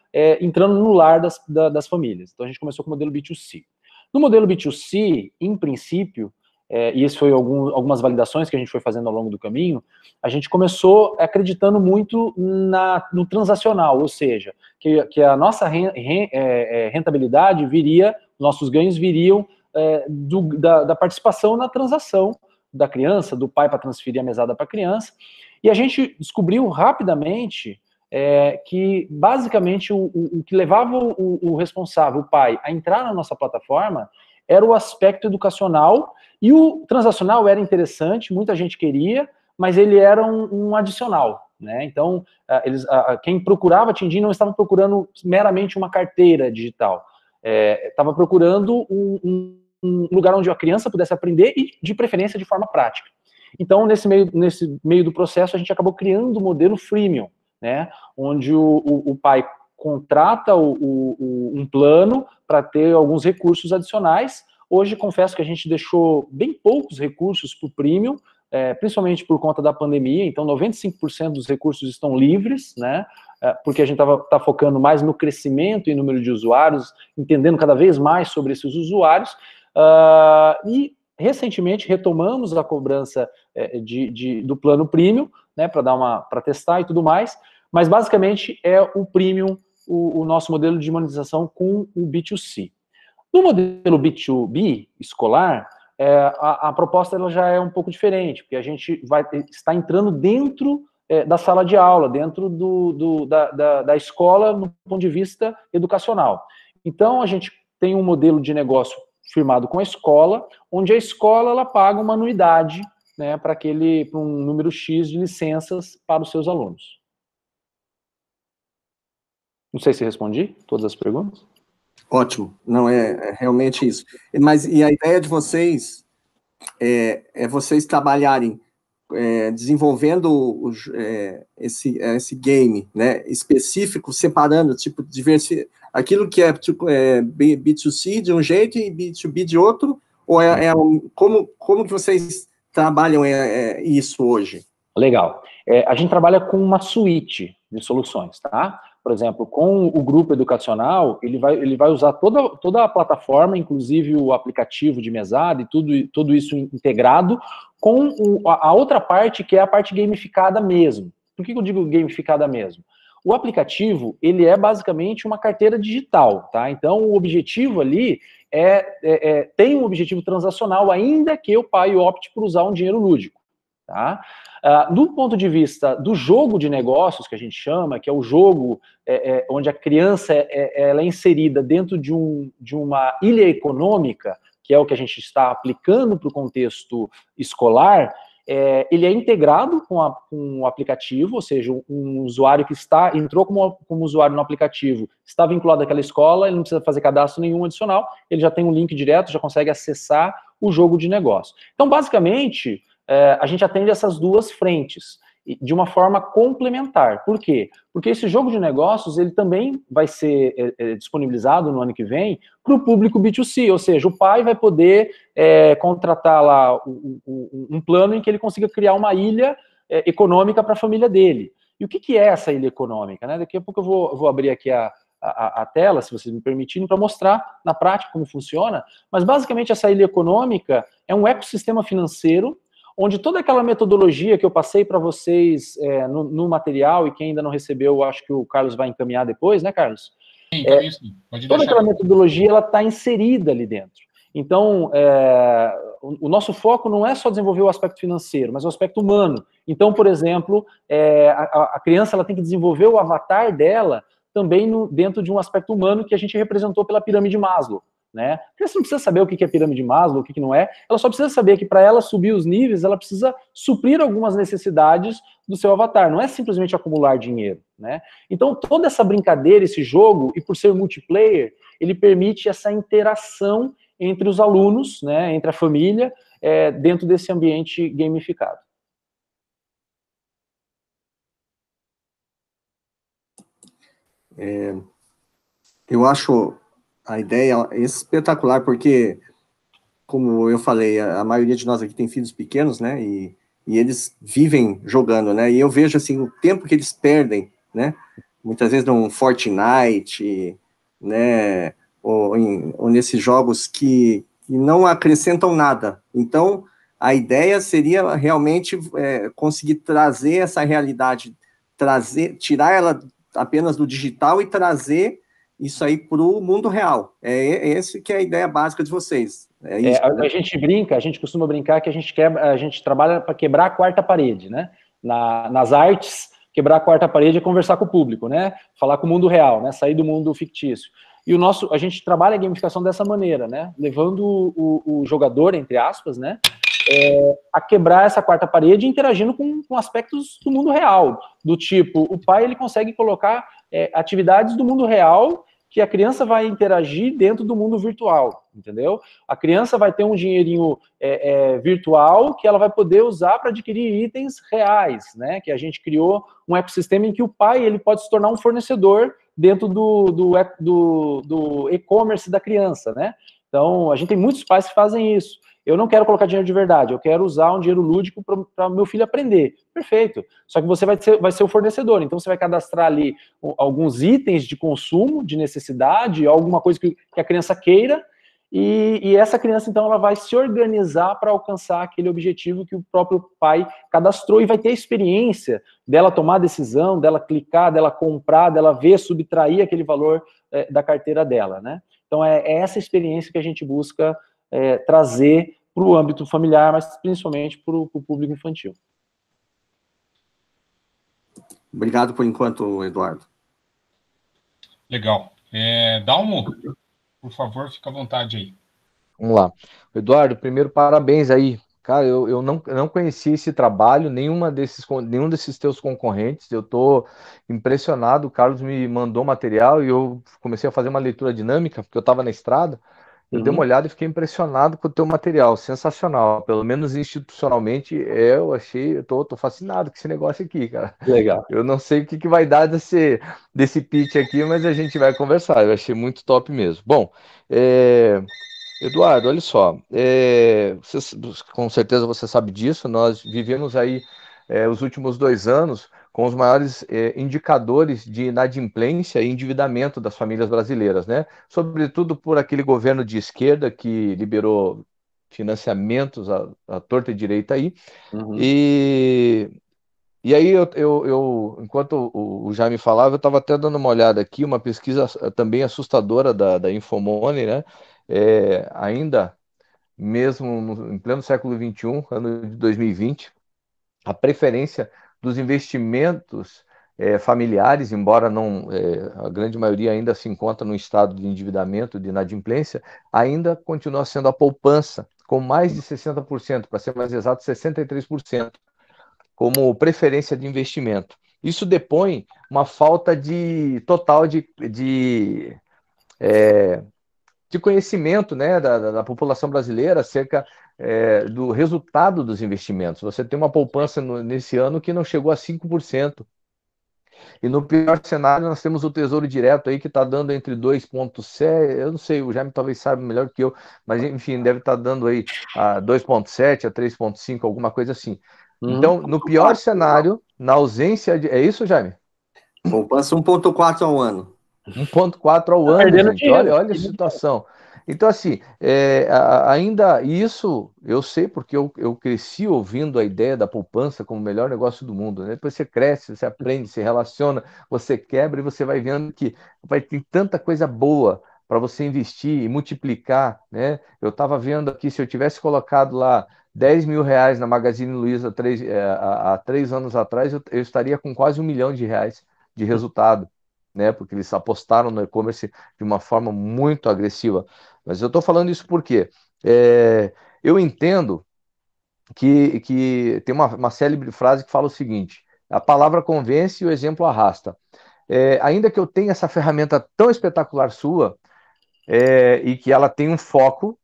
entrando no lar das famílias. Então, a gente começou com o modelo B2C. No modelo B2C, em princípio, e isso foi algumas validações que a gente foi fazendo ao longo do caminho, a gente começou acreditando muito no transacional, ou seja, que a nossa rentabilidade viria, nossos ganhos viriam da participação na transação da criança, do pai para transferir a mesada para a criança, e a gente descobriu rapidamente que, basicamente, o que levava o responsável, o pai, a entrar na nossa plataforma era o aspecto educacional, e o transacional era interessante, muita gente queria, mas ele era um adicional, né? Então, quem procurava Tindim não estava procurando meramente uma carteira digital, estava procurando um lugar onde a criança pudesse aprender e, de preferência, de forma prática. Então, nesse meio do processo, a gente acabou criando o modelo freemium, né? Onde o pai contrata um plano para ter alguns recursos adicionais. Hoje, confesso que a gente deixou bem poucos recursos para o premium, principalmente por conta da pandemia, então 95% dos recursos estão livres, né? Porque a gente tá focando mais no crescimento e número de usuários, entendendo cada vez mais sobre esses usuários, e recentemente retomamos a cobrança do plano premium, né, para testar e tudo mais, mas basicamente é o premium, o nosso modelo de monetização com o B2C. No modelo B2B escolar, a proposta ela já é um pouco diferente, porque a gente está entrando dentro da sala de aula, dentro da escola, no ponto de vista educacional. Então, a gente tem um modelo de negócio firmado com a escola, onde a escola ela paga uma anuidade, né, para um número X de licenças para os seus alunos. Não sei se respondi todas as perguntas. Ótimo, não, é realmente isso. Mas e a ideia de vocês é vocês trabalharem desenvolvendo esse game, né, específico, separando, tipo, aquilo que é B2C de um jeito e B2B de outro, ou como que vocês trabalham isso hoje? Legal. A gente trabalha com uma suíte de soluções, tá? Por exemplo, com o grupo educacional, ele vai usar toda a plataforma, inclusive o aplicativo de mesada e tudo isso integrado, com a outra parte, que é a parte gamificada mesmo. Por que eu digo gamificada mesmo? O aplicativo, ele é basicamente uma carteira digital, tá? Então, o objetivo ali tem um objetivo transacional, ainda que o pai opte por usar um dinheiro lúdico, tá? Do ponto de vista do jogo de negócios, que a gente chama, que é o jogo onde a criança ela é inserida dentro de uma ilha econômica, que é o que a gente está aplicando para o contexto escolar, ele é integrado com o aplicativo, ou seja, um usuário que entrou como usuário no aplicativo, está vinculado àquela escola, ele não precisa fazer cadastro nenhum adicional, ele já tem um link direto, já consegue acessar o jogo de negócio. Então, basicamente, a gente atende essas duas frentes. de uma forma complementar. Por quê? Porque esse jogo de negócios, ele também vai ser disponibilizado no ano que vem para o público B2C, ou seja, o pai vai poder contratar lá um plano em que ele consiga criar uma ilha econômica para a família dele. E o que é essa ilha econômica, né? Daqui a pouco eu vou abrir aqui a tela, se vocês me permitirem, para mostrar na prática como funciona, mas basicamente essa ilha econômica é um ecossistema financeiro onde toda aquela metodologia que eu passei para vocês no material, e quem ainda não recebeu, acho que o Carlos vai encaminhar depois, né, Carlos? Sim, sim. Pode toda deixar. Aquela metodologia ela está inserida ali dentro. Então, o nosso foco não é só desenvolver o aspecto financeiro, mas o aspecto humano. Então, por exemplo, a criança ela tem que desenvolver o avatar dela também dentro de um aspecto humano que a gente representou pela pirâmide Maslow. Né? A criança não precisa saber o que é pirâmide Maslow, o que não é, ela só precisa saber que para ela subir os níveis, ela precisa suprir algumas necessidades do seu avatar, não é simplesmente acumular dinheiro. Né? Então, toda essa brincadeira, esse jogo, e por ser multiplayer, ele permite essa interação entre os alunos, né, entre a família, dentro desse ambiente gamificado. Eu acho a ideia espetacular, porque, como eu falei, a maioria de nós aqui tem filhos pequenos, né, e eles vivem jogando, né, e eu vejo, assim, o tempo que eles perdem, né, muitas vezes num Fortnite, né, ou nesses jogos que não acrescentam nada. Então, a ideia seria realmente conseguir trazer essa realidade, tirar ela apenas do digital e trazer isso aí para o mundo real. Esse que é a ideia básica de vocês. Isso, né? A gente brinca, a gente costuma brincar que a gente trabalha para quebrar a quarta parede, né? Nas artes, quebrar a quarta parede é conversar com o público, né? Falar com o mundo real, né? Sair do mundo fictício. E a gente trabalha a gamificação dessa maneira, né? Levando o jogador, entre aspas, né? A quebrar essa quarta parede, interagindo com aspectos do mundo real, do tipo, o pai ele consegue colocar atividades do mundo real que a criança vai interagir dentro do mundo virtual, entendeu? A criança vai ter um dinheirinho virtual que ela vai poder usar para adquirir itens reais, né? Que a gente criou um ecossistema em que o pai ele pode se tornar um fornecedor dentro do e-commerce da criança, né? Então, a gente tem muitos pais que fazem isso. Eu não quero colocar dinheiro de verdade, eu quero usar um dinheiro lúdico para meu filho aprender. Perfeito. Só que você vai ser o fornecedor, então você vai cadastrar ali alguns itens de consumo, de necessidade, alguma coisa que a criança queira, e essa criança, então, ela vai se organizar para alcançar aquele objetivo que o próprio pai cadastrou e vai ter a experiência dela tomar a decisão, dela clicar, dela comprar, dela ver, subtrair aquele valor da carteira dela, né? Então, é essa experiência que a gente busca trazer para o âmbito familiar, mas principalmente para o público infantil. Obrigado por enquanto, Eduardo. Legal. Dalmo, por favor, fica à vontade aí. Vamos lá. Eduardo, primeiro, parabéns aí. Cara, eu não conhecia esse trabalho, nenhum desses teus concorrentes. Eu estou impressionado. O Carlos me mandou material e eu comecei a fazer uma leitura dinâmica, porque eu estava na estrada. Eu dei uma olhada e fiquei impressionado com o teu material, sensacional. Pelo menos institucionalmente, eu tô fascinado com esse negócio aqui, cara. Legal. Eu não sei o que vai dar desse pitch aqui, mas a gente vai conversar. Eu achei muito top mesmo. Bom, Eduardo, olha só, com certeza você sabe disso, nós vivemos aí os últimos 2 anos com os maiores indicadores de inadimplência e endividamento das famílias brasileiras, né? Sobretudo por aquele governo de esquerda que liberou financiamentos à torta e direita aí. E aí, enquanto o Jaime falava, eu estava até dando uma olhada aqui, uma pesquisa também assustadora da Infomoney, né? Ainda mesmo em pleno século XXI, ano de 2020, a preferência dos investimentos familiares, embora a grande maioria ainda se encontra no estado de endividamento, de inadimplência, ainda continua sendo a poupança, com mais de 60%, para ser mais exato, 63%, como preferência de investimento. Isso depõe uma falta total de de conhecimento, né, da população brasileira acerca do resultado dos investimentos. Você tem uma poupança nesse ano que não chegou a 5%. E no pior cenário, nós temos o Tesouro Direto aí que está dando entre 2,7, eu não sei, o Jaime talvez saiba melhor que eu, mas enfim, deve estar dando aí a 2,7, a 3,5, alguma coisa assim. Então, no pior cenário, na ausência de... É isso, Jaime? Poupança 1,4 ao ano. 1,4 ao ano, gente. Olha a situação. Então, assim, ainda isso eu sei porque eu cresci ouvindo a ideia da poupança como o melhor negócio do mundo, né? Depois você cresce, você aprende, se relaciona, você quebra e você vai vendo que vai ter tanta coisa boa para você investir e multiplicar, né? Eu estava vendo aqui, se eu tivesse colocado lá 10 mil reais na Magazine Luiza há 3 anos atrás, eu estaria com quase R$ 1 milhão de resultado, né? Porque eles apostaram no e-commerce de uma forma muito agressiva. Mas eu estou falando isso porque eu entendo que tem uma célebre frase que fala o seguinte: a palavra convence e o exemplo arrasta. Ainda que eu tenha essa ferramenta tão espetacular sua, e que ela tem um foco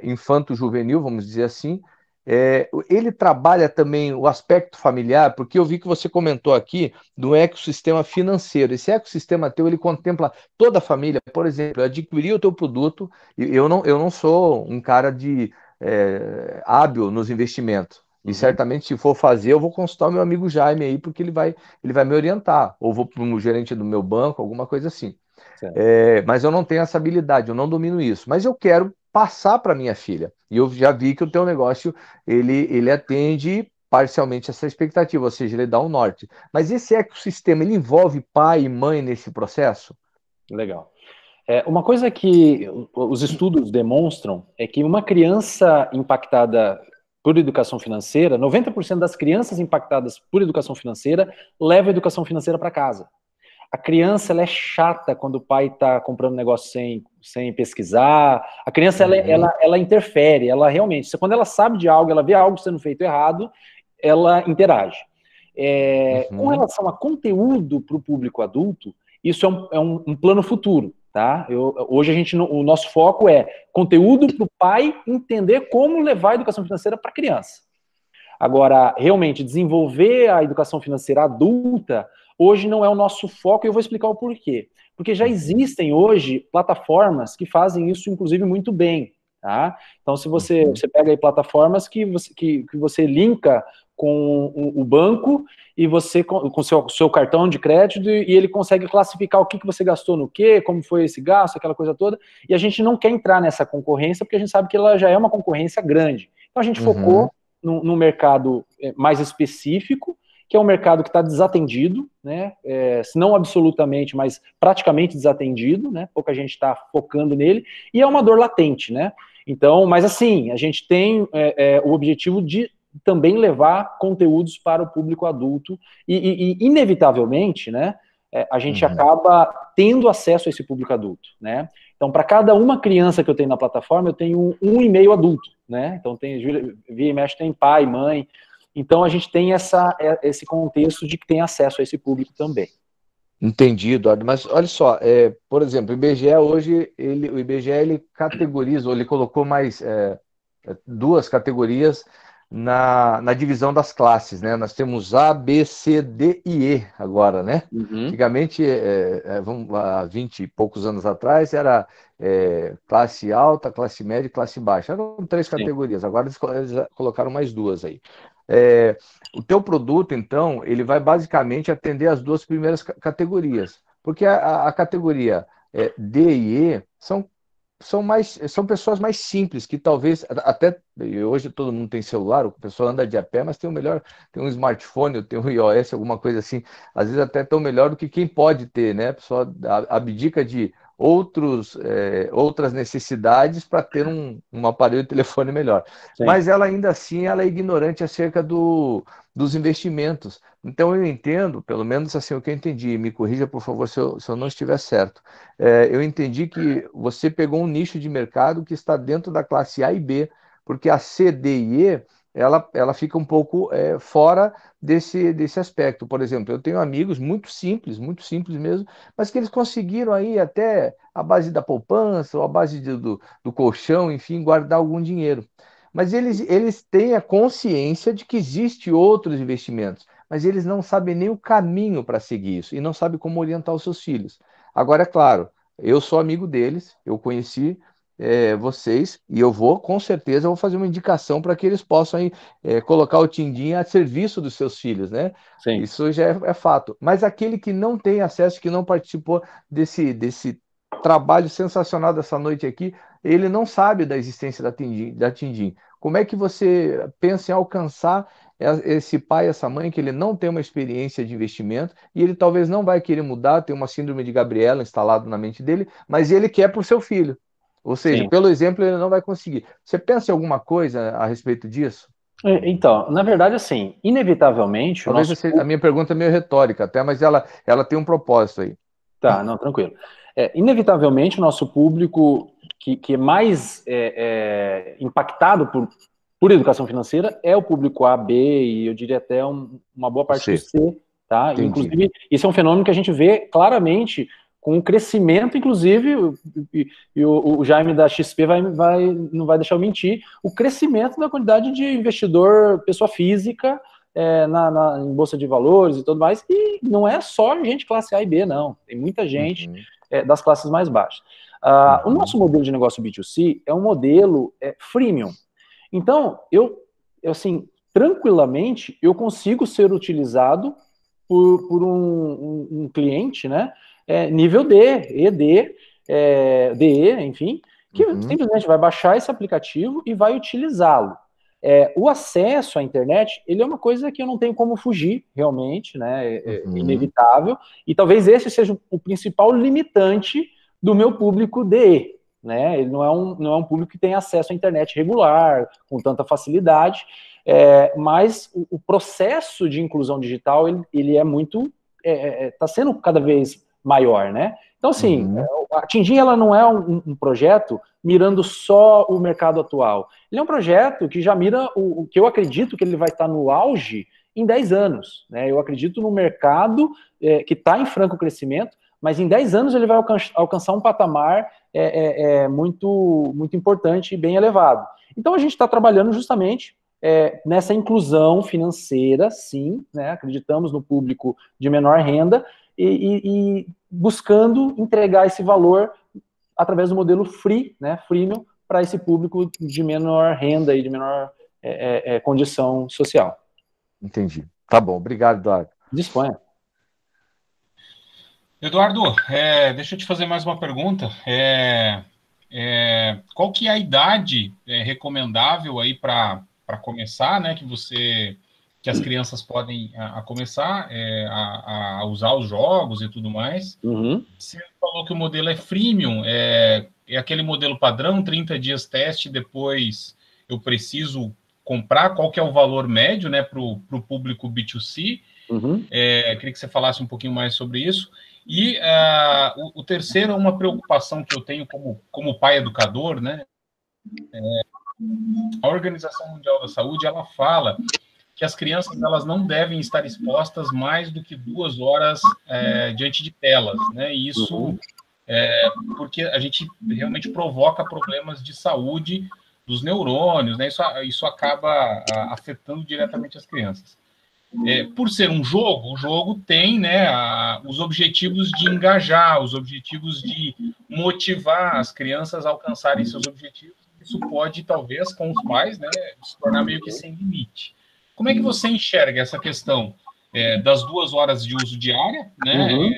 infanto-juvenil, vamos dizer assim, ele trabalha também o aspecto familiar, porque eu vi que você comentou aqui do ecossistema financeiro. Esse ecossistema teu, ele contempla toda a família. Por exemplo, eu adquiri o teu produto, e eu não sou um cara hábil nos investimentos. E certamente, se for fazer, eu vou consultar o meu amigo Jaime aí, porque ele vai me orientar. Ou vou para um gerente do meu banco, alguma coisa assim. Mas eu não tenho essa habilidade, eu não domino isso. Mas eu quero passar para minha filha. E eu já vi que o teu negócio, ele atende parcialmente essa expectativa, ou seja, ele dá um norte. Mas esse ecossistema, ele envolve pai e mãe nesse processo? Legal. Uma coisa que os estudos demonstram é que uma criança impactada por educação financeira, 90% das crianças impactadas por educação financeira levam a educação financeira para casa. A criança, ela é chata quando o pai está comprando negócio sem pesquisar. A criança, ela interfere, ela realmente, quando ela sabe de algo, ela vê algo sendo feito errado, ela interage. Com relação a conteúdo para o público adulto, isso é um plano futuro, tá? Hoje o nosso foco é conteúdo para o pai entender como levar a educação financeira para a criança. Agora, realmente, desenvolver a educação financeira adulta hoje não é o nosso foco, e eu vou explicar o porquê. Porque já existem hoje plataformas que fazem isso, inclusive, muito bem. Tá? Então, se você pega aí plataformas que você linka com o banco e você com o seu cartão de crédito, e ele consegue classificar o que você gastou no quê, como foi esse gasto, aquela coisa toda, e a gente não quer entrar nessa concorrência, porque a gente sabe que ela já é uma concorrência grande. Então, a gente focou num mercado mais específico, que é um mercado que está desatendido, né? Se não absolutamente, mas praticamente desatendido, né? Pouca gente está focando nele, e é uma dor latente, né? Então, mas assim, a gente tem o objetivo de também levar conteúdos para o público adulto, e inevitavelmente, né? A gente acaba tendo acesso a esse público adulto, né? Então, para cada uma criança que eu tenho na plataforma, eu tenho um e-mail adulto, né? Então, via e mexe, tem pai, mãe. Então, a gente tem esse contexto de que tem acesso a esse público também. Entendi, Eduardo. Mas olha só, por exemplo, o IBGE hoje, o IBGE ele categoriza, ou ele colocou mais 2 categorias na divisão das classes, né? Nós temos A, B, C, D e E agora, né? Antigamente, há 20 e poucos anos atrás, era classe alta, classe média e classe baixa. Eram 3 categorias, agora eles colocaram mais 2 aí. O teu produto, então, ele vai basicamente atender as 2 primeiras categorias, porque a categoria D e E são pessoas mais simples, que talvez, até hoje todo mundo tem celular, o pessoal anda de a pé, mas tem um smartphone, tem um iOS, alguma coisa assim, às vezes até tão melhor do que quem pode ter, né? A pessoa abdica de outras necessidades para ter um aparelho de telefone melhor. Sim. Mas ela ainda assim ela é ignorante acerca dos investimentos. Então eu entendo, pelo menos assim o que eu entendi, me corrija por favor se eu não estiver certo, eu entendi que você pegou um nicho de mercado que está dentro da classe A e B, porque a C, D e E ela fica um pouco fora desse aspecto. Por exemplo, eu tenho amigos muito simples mesmo, mas que eles conseguiram aí até a base da poupança, ou a base do colchão, enfim, guardar algum dinheiro. Mas eles têm a consciência de que existe outros investimentos, mas eles não sabem nem o caminho para seguir isso, e não sabem como orientar os seus filhos. Agora, é claro, eu sou amigo deles, eu conheci vocês, e eu vou, com certeza, eu vou fazer uma indicação para que eles possam aí, colocar o Tindim a serviço dos seus filhos, né? Sim. Isso já é fato. Mas aquele que não tem acesso, que não participou desse trabalho sensacional dessa noite aqui, ele não sabe da existência da Tindim. Como é que você pensa em alcançar esse pai, essa mãe, que ele não tem uma experiência de investimento e ele talvez não vai querer mudar, tem uma síndrome de Gabriela instalada na mente dele, mas ele quer para o seu filho. Ou seja, Sim. pelo exemplo, ele não vai conseguir. Você pensa em alguma coisa a respeito disso? Então, na verdade, assim, inevitavelmente... Talvez a minha pergunta é meio retórica até, mas ela tem um propósito aí. Tá, não, tranquilo. Inevitavelmente, o nosso público que é mais impactado por educação financeira é o público A, B e eu diria até uma boa parte do C, tá? Entendi. Inclusive, isso é um fenômeno que a gente vê claramente com o crescimento, inclusive, e o Jaime da XP não vai deixar eu mentir, o crescimento da quantidade de investidor, pessoa física, em bolsa de valores e tudo mais, e não é só gente classe A e B, não. Tem muita gente das classes mais baixas. O nosso modelo de negócio B2C é um modelo freemium. Então, assim, tranquilamente, eu consigo ser utilizado por um cliente, né, nível D, ED, DE, enfim, que simplesmente vai baixar esse aplicativo e vai utilizá-lo. O acesso à internet, ele é uma coisa que eu não tenho como fugir, realmente, né, inevitável, e talvez esse seja o principal limitante do meu público DE, né, ele não é um público que tem acesso à internet regular, com tanta facilidade, mas o processo de inclusão digital, ele é muito, está sendo cada vez maior, né? Então, assim, a Tindim, ela não é um projeto mirando só o mercado atual. Ele é um projeto que já mira o que eu acredito que ele vai estar no auge em 10 anos, né? Eu acredito no mercado que está em franco crescimento, mas em 10 anos ele vai alcançar um patamar muito, muito importante e bem elevado. Então, a gente está trabalhando justamente nessa inclusão financeira, sim, né? Acreditamos no público de menor renda, e buscando entregar esse valor através do modelo free, né, freemium, para esse público de menor renda e de menor condição social. Entendi. Tá bom, obrigado, Eduardo. Disponha. Eduardo, deixa eu te fazer mais uma pergunta. Qual que é a idade recomendável aí para começar, né, que as crianças podem começar a usar os jogos e tudo mais? Você falou que o modelo é freemium, é aquele modelo padrão, 30 dias teste, depois eu preciso comprar. Qual que é o valor médio, né, para o público B2C? Queria que você falasse um pouquinho mais sobre isso. E o terceiro é uma preocupação que eu tenho como pai educador, né? A Organização Mundial da Saúde, ela fala que as crianças, elas não devem estar expostas mais do que 2 horas diante de telas, né? E isso porque a gente realmente provoca problemas de saúde dos neurônios, né? Isso acaba afetando diretamente as crianças. Por ser um jogo, o jogo tem, né, os objetivos de engajar, os objetivos de motivar as crianças a alcançarem seus objetivos. Isso pode, talvez, com os pais, né, se tornar meio que sem limite. Como é que você enxerga essa questão das 2 horas de uso diária, né?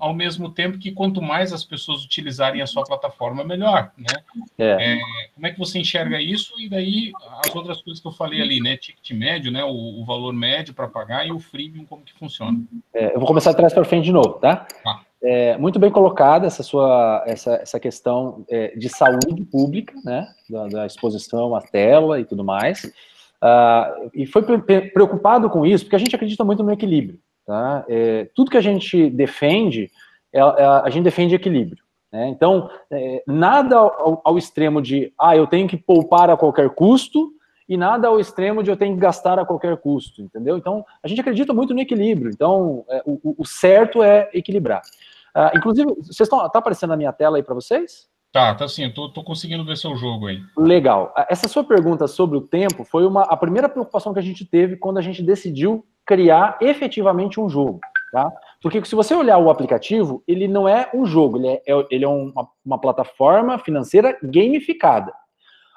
Ao mesmo tempo que quanto mais as pessoas utilizarem a sua plataforma, melhor, né? Como é que você enxerga isso? E daí as outras coisas que eu falei ali, né? Ticket médio, né? O valor médio para pagar, e o freemium, como que funciona? Eu vou começar de trás para frente de novo, tá? Muito bem colocada essa questão de saúde pública, né? Da exposição à tela e tudo mais. E foi preocupado com isso, porque a gente acredita muito no equilíbrio. Tá? Tudo que a gente defende, a gente defende equilíbrio. Né? Então, nada ao extremo de, eu tenho que poupar a qualquer custo, e nada ao extremo de eu tenho que gastar a qualquer custo, entendeu? Então, a gente acredita muito no equilíbrio, então, o certo é equilibrar. Inclusive, tá aparecendo na minha tela aí para vocês? Tá sim, eu tô conseguindo ver seu jogo aí. Legal. Essa sua pergunta sobre o tempo foi a primeira preocupação que a gente teve quando a gente decidiu criar efetivamente um jogo, tá? Porque se você olhar o aplicativo, ele não é um jogo, ele é uma plataforma financeira gamificada.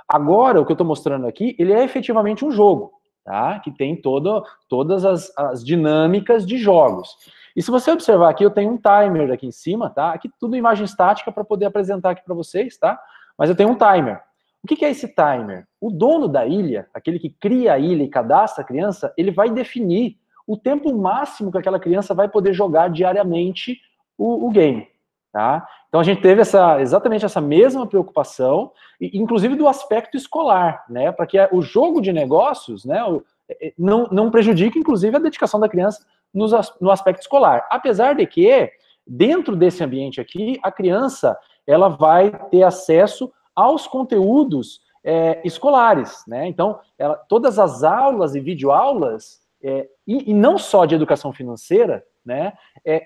Agora, o que eu estou mostrando aqui, ele é efetivamente um jogo, tá? Que tem todas as dinâmicas de jogos. E se você observar aqui, eu tenho um timer aqui em cima, tá? Aqui tudo imagem estática para poder apresentar aqui para vocês, tá? Mas eu tenho um timer. O que é esse timer? O dono da ilha, aquele que cria a ilha e cadastra a criança, ele vai definir o tempo máximo que aquela criança vai poder jogar diariamente o game, tá? Então a gente teve exatamente essa mesma preocupação, inclusive do aspecto escolar, né? Para que o jogo de negócios, né, não prejudique, inclusive, a dedicação da criança no aspecto escolar. Apesar de que, dentro desse ambiente aqui, a criança ela vai ter acesso aos conteúdos escolares, né? Então, todas as aulas e videoaulas, e não só de educação financeira, né,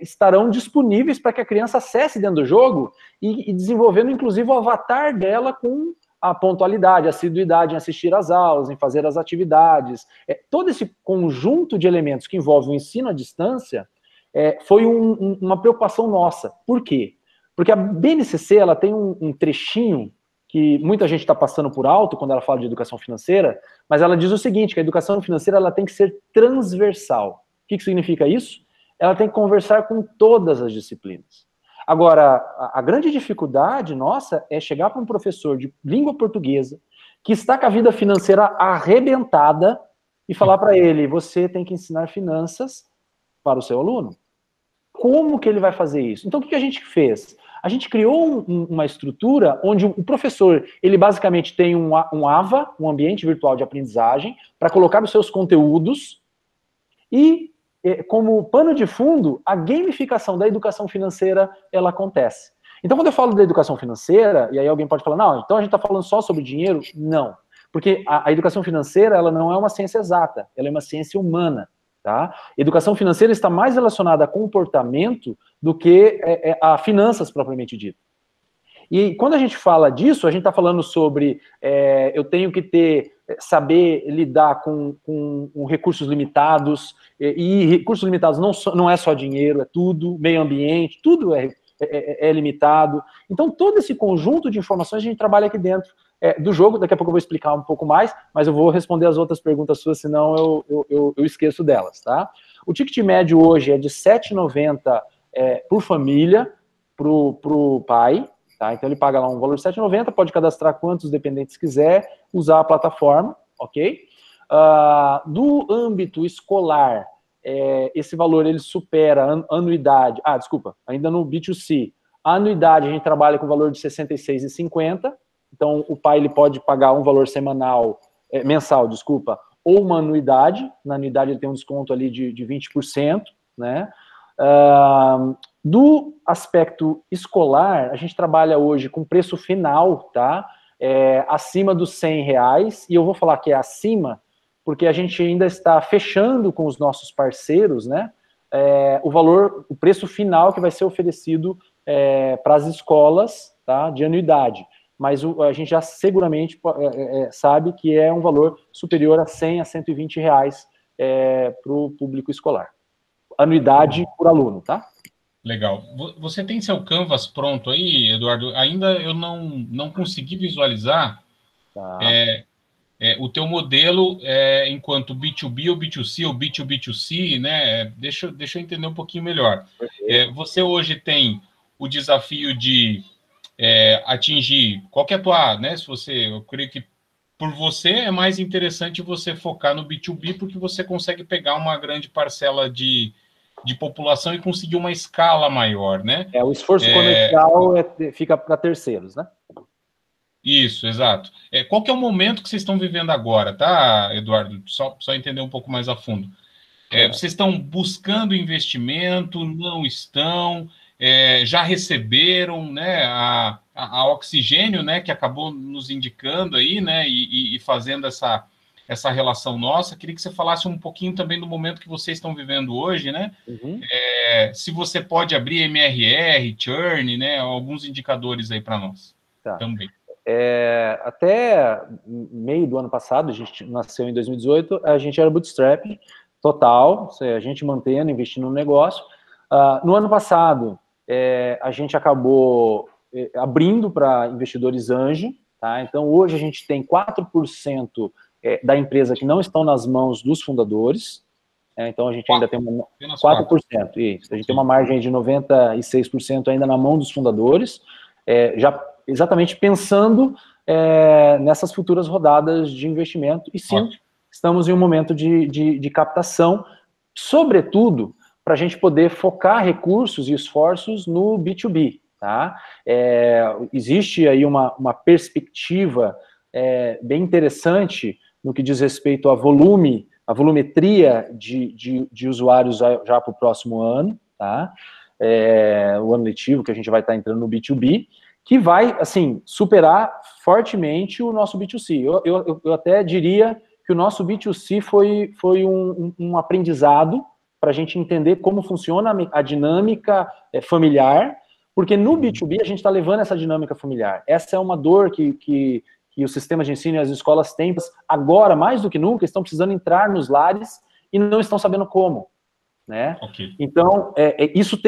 estarão disponíveis para que a criança acesse dentro do jogo e desenvolvendo, inclusive, o avatar dela com a pontualidade, a assiduidade em assistir às aulas, em fazer as atividades. Todo esse conjunto de elementos que envolve o ensino à distância foi uma preocupação nossa. Por quê? Porque a BNCC ela tem um trechinho que muita gente está passando por alto quando ela fala de educação financeira, mas ela diz o seguinte, que a educação financeira ela tem que ser transversal. O que significa isso? Ela tem que conversar com todas as disciplinas. Agora, a grande dificuldade nossa é chegar para um professor de língua portuguesa que está com a vida financeira arrebentada e falar para ele, você tem que ensinar finanças para o seu aluno. Como que ele vai fazer isso? Então, o que a gente fez? A gente criou uma estrutura onde o professor, ele basicamente tem um AVA, um ambiente virtual de aprendizagem, para colocar os seus conteúdos e como pano de fundo, a gamificação da educação financeira, ela acontece. Então, quando eu falo da educação financeira, e aí alguém pode falar, não, então a gente está falando só sobre dinheiro? Não. Porque a educação financeira, ela não é uma ciência exata, ela é uma ciência humana, tá? Educação financeira está mais relacionada a comportamento do que a finanças propriamente dito. E quando a gente fala disso, a gente está falando sobre eu tenho que saber lidar com recursos limitados, e recursos limitados não é só dinheiro, é tudo, meio ambiente, tudo é limitado. Então, todo esse conjunto de informações a gente trabalha aqui dentro do jogo. Daqui a pouco eu vou explicar um pouco mais, mas eu vou responder as outras perguntas suas, senão eu esqueço delas, tá? O ticket médio hoje é de R$ 7,90 por família, pro pai, tá? Então ele paga lá um valor de R$ 7,90, pode cadastrar quantos dependentes quiser, usar a plataforma, ok? Do âmbito escolar, esse valor ele supera anuidade, desculpa, ainda no B2C, a anuidade a gente trabalha com valor de R$ 66,50, então o pai ele pode pagar um valor mensal, desculpa, ou uma anuidade, na anuidade ele tem um desconto ali de 20%, né? Do aspecto escolar, a gente trabalha hoje com preço final, tá? Acima dos R$100, e eu vou falar que é acima, porque a gente ainda está fechando com os nossos parceiros, né? O preço final que vai ser oferecido para as escolas, tá? De anuidade. Mas a gente já seguramente sabe que é um valor superior a R$100 a R$120 para o público escolar. Anuidade por aluno, tá? Legal. Você tem seu Canvas pronto aí, Eduardo? Ainda eu não consegui visualizar o teu modelo enquanto B2B ou B2C ou B2B2C, né? Deixa eu entender um pouquinho melhor. Você hoje tem o desafio de atingir qual que é a tua, né? Eu creio que por você é mais interessante você focar no B2B porque você consegue pegar uma grande parcela de população e conseguir uma escala maior, né? O esforço comercial fica para terceiros, né? Isso, exato. Qual que é o momento que vocês estão vivendo agora, tá, Eduardo? Só entender um pouco mais a fundo. Vocês estão buscando investimento, não estão, já receberam, né, a Oxigênio, né, que acabou nos indicando aí, né, e fazendo essa essa relação nossa. Queria que você falasse um pouquinho também do momento que vocês estão vivendo hoje, né? Se você pode abrir MRR, churn, né? Alguns indicadores aí para nós também. Até meio do ano passado, a gente nasceu em 2018, a gente era bootstrap total, a gente mantendo, investindo no negócio. No ano passado, a gente acabou abrindo para investidores anjo, tá? Então, hoje a gente tem 4% da empresa que não estão nas mãos dos fundadores, então a gente ainda tem 4%, isso. A gente tem uma margem de 96% ainda na mão dos fundadores, já exatamente pensando nessas futuras rodadas de investimento, e sim, estamos em um momento de captação, sobretudo para a gente poder focar recursos e esforços no B2B, tá? Existe aí uma perspectiva bem interessante no que diz respeito a volumetria de usuários já para o próximo ano, tá? O ano letivo que a gente vai estar entrando no B2B, que vai, assim, superar fortemente o nosso B2C. Eu até diria que o nosso B2C foi um aprendizado para a gente entender como funciona a dinâmica familiar, porque no B2B a gente está levando essa dinâmica familiar. Essa é uma dor que os sistemas de ensino e as escolas têm. Agora, mais do que nunca, estão precisando entrar nos lares e não estão sabendo como, né? Então, isso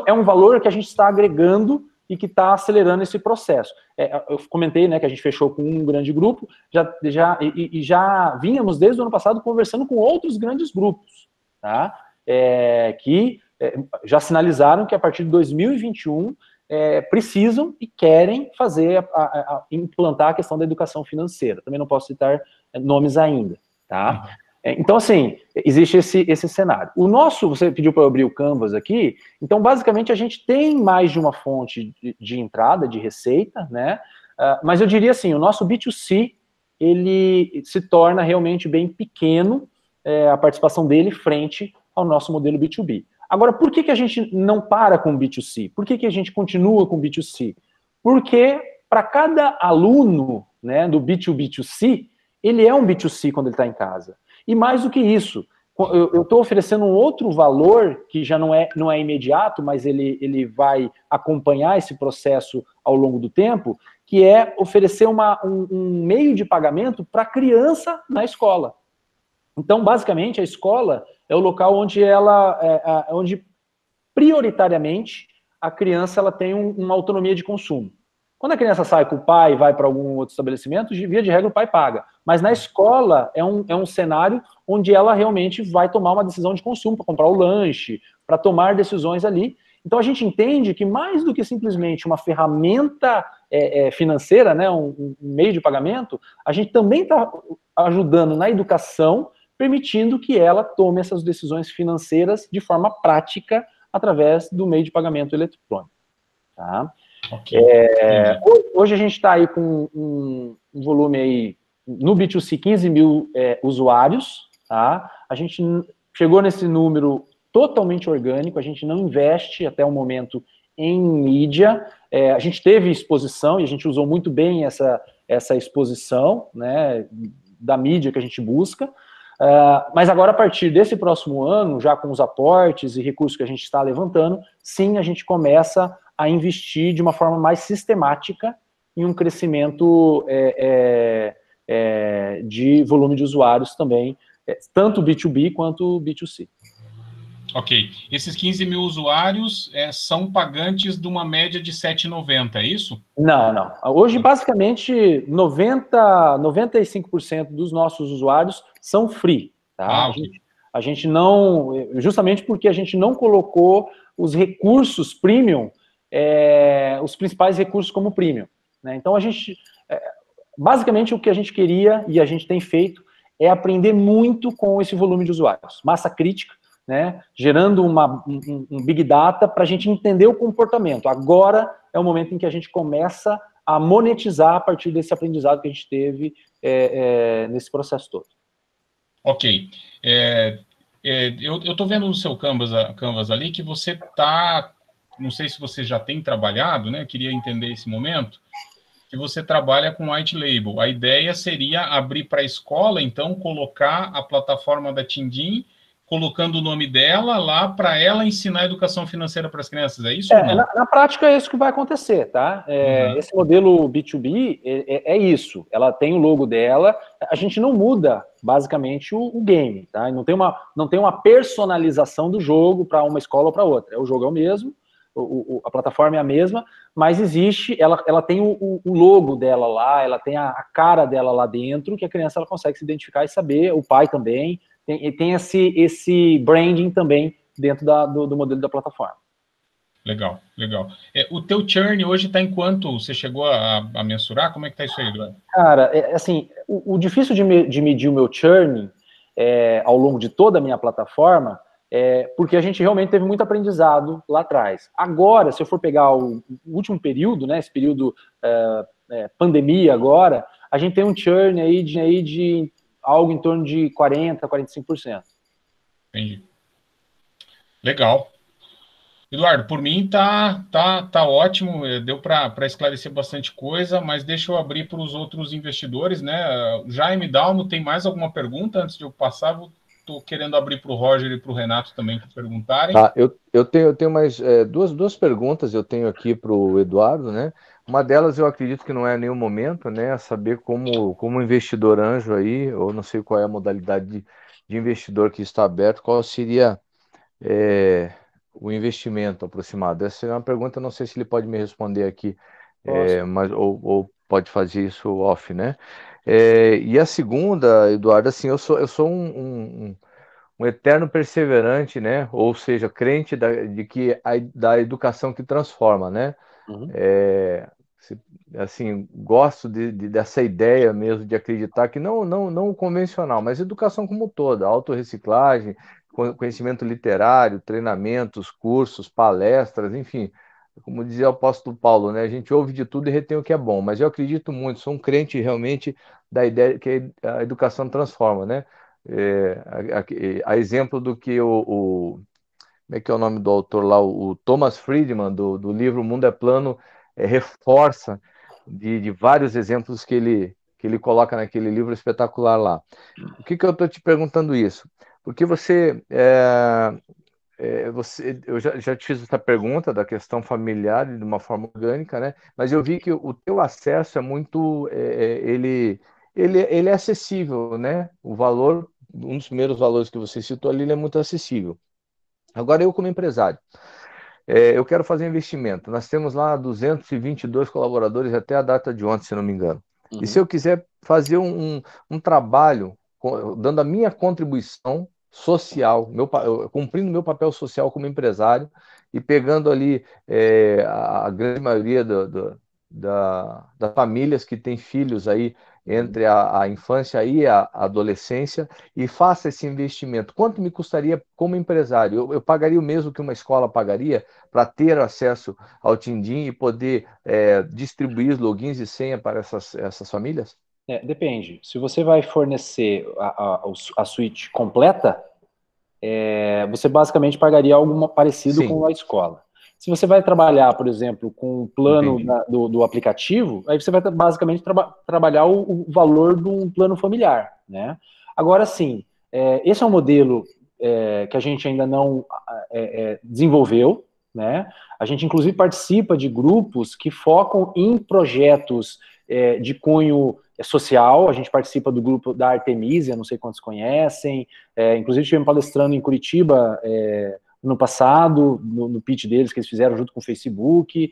é um valor que a gente está agregando e que está acelerando esse processo. Eu comentei, né, que a gente fechou com um grande grupo, já vínhamos desde o ano passado conversando com outros grandes grupos, tá? Que já sinalizaram que a partir de 2021 precisam e querem implantar a questão da educação financeira. Também não posso citar nomes ainda, tá? Então, assim, existe esse cenário. Você pediu para eu abrir o Canvas aqui, então, basicamente, a gente tem mais de uma fonte de entrada, de receita, né? Mas eu diria assim, o nosso B2C, ele se torna realmente bem pequeno, a participação dele frente ao nosso modelo B2B. Agora, por que a gente não para com o B2C? Por que a gente continua com o B2C? Porque para cada aluno, né, do B2B2C, ele é um B2C quando ele está em casa. E mais do que isso, eu estou oferecendo um outro valor que já não é imediato, mas ele vai acompanhar esse processo ao longo do tempo, que é oferecer um meio de pagamento para a criança na escola. Então, basicamente, a escola é o local onde prioritariamente a criança ela tem uma autonomia de consumo. Quando a criança sai com o pai e vai para algum outro estabelecimento, via de regra o pai paga. Mas na escola é um cenário onde ela realmente vai tomar uma decisão de consumo, para comprar o lanche, para tomar decisões ali. Então a gente entende que mais do que simplesmente uma ferramenta financeira, né, um meio de pagamento, a gente também está ajudando na educação, permitindo que ela tome essas decisões financeiras de forma prática através do meio de pagamento eletrônico. Tá? Hoje a gente está aí com um volume aí, no B2C, 15 mil usuários, tá? A gente chegou nesse número totalmente orgânico, a gente não investe até o momento em mídia, a gente teve exposição e a gente usou muito bem essa exposição, né, da mídia que a gente busca, mas agora, a partir desse próximo ano, já com os aportes e recursos que a gente está levantando, sim, a gente começa a investir de uma forma mais sistemática em um crescimento de volume de usuários também, tanto B2B quanto B2C. Ok. Esses 15 mil usuários são pagantes de uma média de R$ 7,90, é isso? Não. Hoje, basicamente, 95% dos nossos usuários são free. Tá? A gente não... Justamente porque a gente não colocou os recursos premium, os principais recursos como premium. Né? Então, a gente... basicamente, o que a gente queria, e a gente tem feito, é aprender muito com esse volume de usuários. Massa crítica, né, gerando um big data para a gente entender o comportamento. Agora é o momento em que a gente começa a monetizar a partir desse aprendizado que a gente teve nesse processo todo. Ok. Eu estou vendo no seu Canvas ali que você está, não sei se você já tem trabalhado, né, queria entender esse momento, que você trabalha com white label. A ideia seria abrir para a escola, então, colocar a plataforma da Tindim, colocando o nome dela lá para ela ensinar educação financeira para as crianças, é isso? Na prática é isso que vai acontecer, tá? Esse modelo B2B é isso, ela tem o logo dela, a gente não muda basicamente o game, tá? Não tem uma personalização do jogo para uma escola ou para outra, o jogo é o mesmo, a plataforma é a mesma, mas existe, ela tem o logo dela lá, ela tem a cara dela lá dentro, que a criança ela consegue se identificar e saber, o pai também, tem esse branding também dentro do modelo da plataforma. Legal, legal. O teu churn hoje está em quanto? Você chegou a mensurar? Como é que está isso aí, Eduardo? Cara, assim, o difícil de medir o meu churn ao longo de toda a minha plataforma porque a gente realmente teve muito aprendizado lá atrás. Agora, se eu for pegar o último período, né, esse período pandemia agora, a gente tem um churn aí de algo em torno de 40%, 45%. Entendi. Legal. Eduardo, por mim tá ótimo, deu para esclarecer bastante coisa, mas deixa eu abrir para os outros investidores, né? Jaime Dalmo, tem mais alguma pergunta antes de eu passar? Estou querendo abrir para o Roger e para o Renato também perguntarem. Tá, eu tenho mais duas perguntas eu tenho aqui para o Eduardo, né? Uma delas eu acredito que não é nenhum momento, né? Saber como investidor anjo aí, ou não sei qual é a modalidade de investidor que está aberto, qual seria o investimento aproximado? Essa é uma pergunta, não sei se ele pode me responder aqui, mas, ou pode fazer isso off, né? E a segunda, Eduardo, assim, eu sou um eterno perseverante, né? Ou seja, crente da educação que transforma, né? Uhum. Assim, gosto dessa ideia mesmo de acreditar que não o convencional, mas educação como toda, autorreciclagem, conhecimento literário, treinamentos, cursos, palestras, enfim, como dizia o apóstolo Paulo, né? A gente ouve de tudo e retém o que é bom, mas eu acredito muito, sou um crente realmente da ideia que a educação transforma, né? A exemplo do que como é que é o nome do autor lá, o Thomas Friedman, do livro O Mundo é Plano, reforça de vários exemplos que ele coloca naquele livro espetacular lá. O que eu estou te perguntando isso? Porque eu já te fiz essa pergunta da questão familiar de uma forma orgânica, né? Mas eu vi que o teu acesso é muito, ele é acessível, né? O valor, um dos primeiros valores que você citou ali, ele é muito acessível. Agora eu como empresário, eu quero fazer investimento. Nós temos lá 222 colaboradores até a data de ontem, se não me engano. Uhum. E se eu quiser fazer um trabalho dando a minha contribuição social, cumprindo meu papel social como empresário e pegando ali a grande maioria das famílias que têm filhos aí entre a infância e a adolescência e faça esse investimento. Quanto me custaria como empresário? Eu pagaria o mesmo que uma escola pagaria para ter acesso ao Tindim e poder distribuir logins e senha para essas famílias? Depende. Se você vai fornecer a suíte completa, você basicamente pagaria algo parecido Sim. com a escola. Se você vai trabalhar, por exemplo, com o plano do aplicativo, aí você vai basicamente trabalhar o valor de um plano familiar, né? Agora, sim, esse é um modelo que a gente ainda não desenvolveu, né? A gente, inclusive, participa de grupos que focam em projetos de cunho social. A gente participa do grupo da Artemisia, não sei quantos conhecem, inclusive estivemos palestrando em Curitiba no passado, no pitch deles que eles fizeram junto com o Facebook.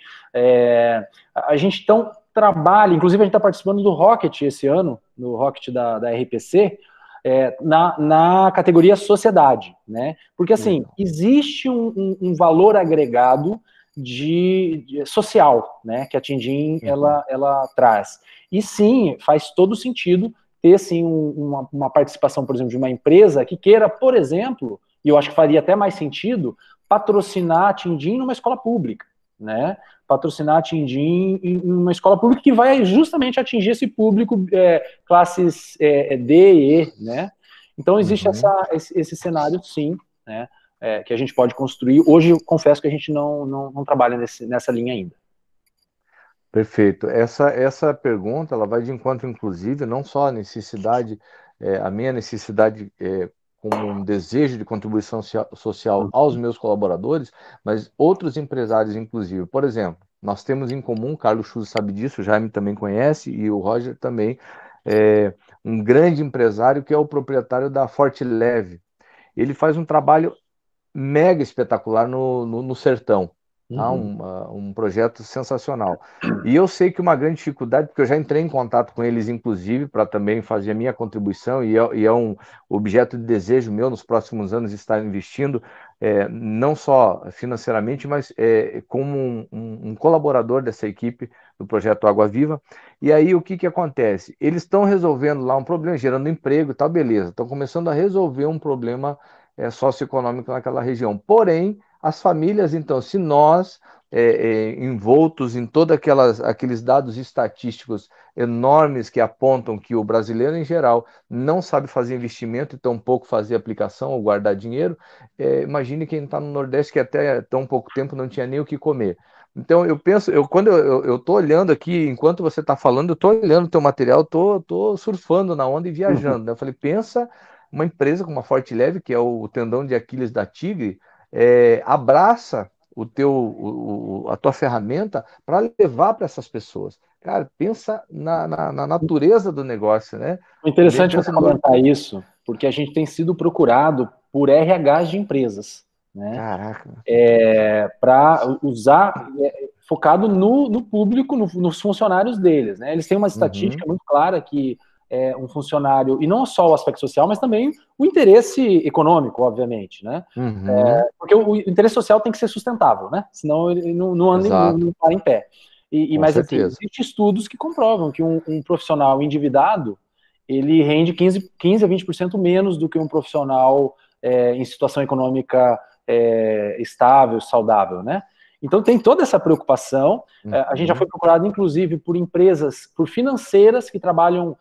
A gente então trabalha, inclusive a gente está participando do Rocket esse ano, no Rocket da RPC, na categoria sociedade, né? Porque assim, existe um valor agregado de social, né, que a Tindim ela traz. E sim, faz todo sentido ter sim uma participação, por exemplo, de uma empresa que queira, por exemplo, e eu acho que faria até mais sentido, patrocinar a Tindim numa escola pública, né? Patrocinar a Tindim em uma escola pública que vai justamente atingir esse público classes D e E, né? Então existe esse cenário, sim, né? Que a gente pode construir. Hoje, eu confesso que a gente não trabalha nessa linha ainda. Perfeito. Essa pergunta, ela vai de encontro, inclusive, não só a necessidade, a minha necessidade como um desejo de contribuição social aos meus colaboradores, mas outros empresários, inclusive. Por exemplo, nós temos em comum, Carlos Chus sabe disso, o Jaime também conhece, e o Roger também, um grande empresário que é o proprietário da Forte Leve. Ele faz um trabalho mega espetacular no sertão. Tá? Um projeto sensacional. E eu sei que uma grande dificuldade, porque eu já entrei em contato com eles, inclusive, para também fazer a minha contribuição, e é um objeto de desejo meu nos próximos anos estar investindo, não só financeiramente, mas como um colaborador dessa equipe do projeto Água Viva. E aí o que acontece? Eles estão resolvendo lá um problema, gerando emprego e tal, beleza. Estão começando a resolver um problema socioeconômico naquela região. Porém, as famílias, então, se nós, envoltos em todos aqueles dados estatísticos enormes que apontam que o brasileiro, em geral, não sabe fazer investimento e tampouco fazer aplicação ou guardar dinheiro, imagine quem está no Nordeste, que até tão pouco tempo não tinha nem o que comer. Então, eu penso, quando eu estou olhando aqui, enquanto você está falando, eu estou olhando o teu material, estou surfando na onda e viajando. Né? Eu falei, pensa uma empresa como a Forte Leve, que é o tendão de Aquiles da Tigre, abraça a tua ferramenta para levar para essas pessoas. Cara, pensa na natureza do negócio, né? O interessante é você comentar isso, porque a gente tem sido procurado por RHs de empresas, né? Caraca. Para usar, focado no público, nos funcionários deles, né? Eles têm uma estatística muito clara que um funcionário, e não só o aspecto social, mas também o interesse econômico, obviamente, né? Porque o interesse social tem que ser sustentável, né? Senão ele não anda, não para em pé. Mas assim, existem estudos que comprovam que um profissional endividado, ele rende 15 a 20% menos do que um profissional em situação econômica estável, saudável, né? Então tem toda essa preocupação. A gente já foi procurado, inclusive, por empresas, por financeiras que trabalham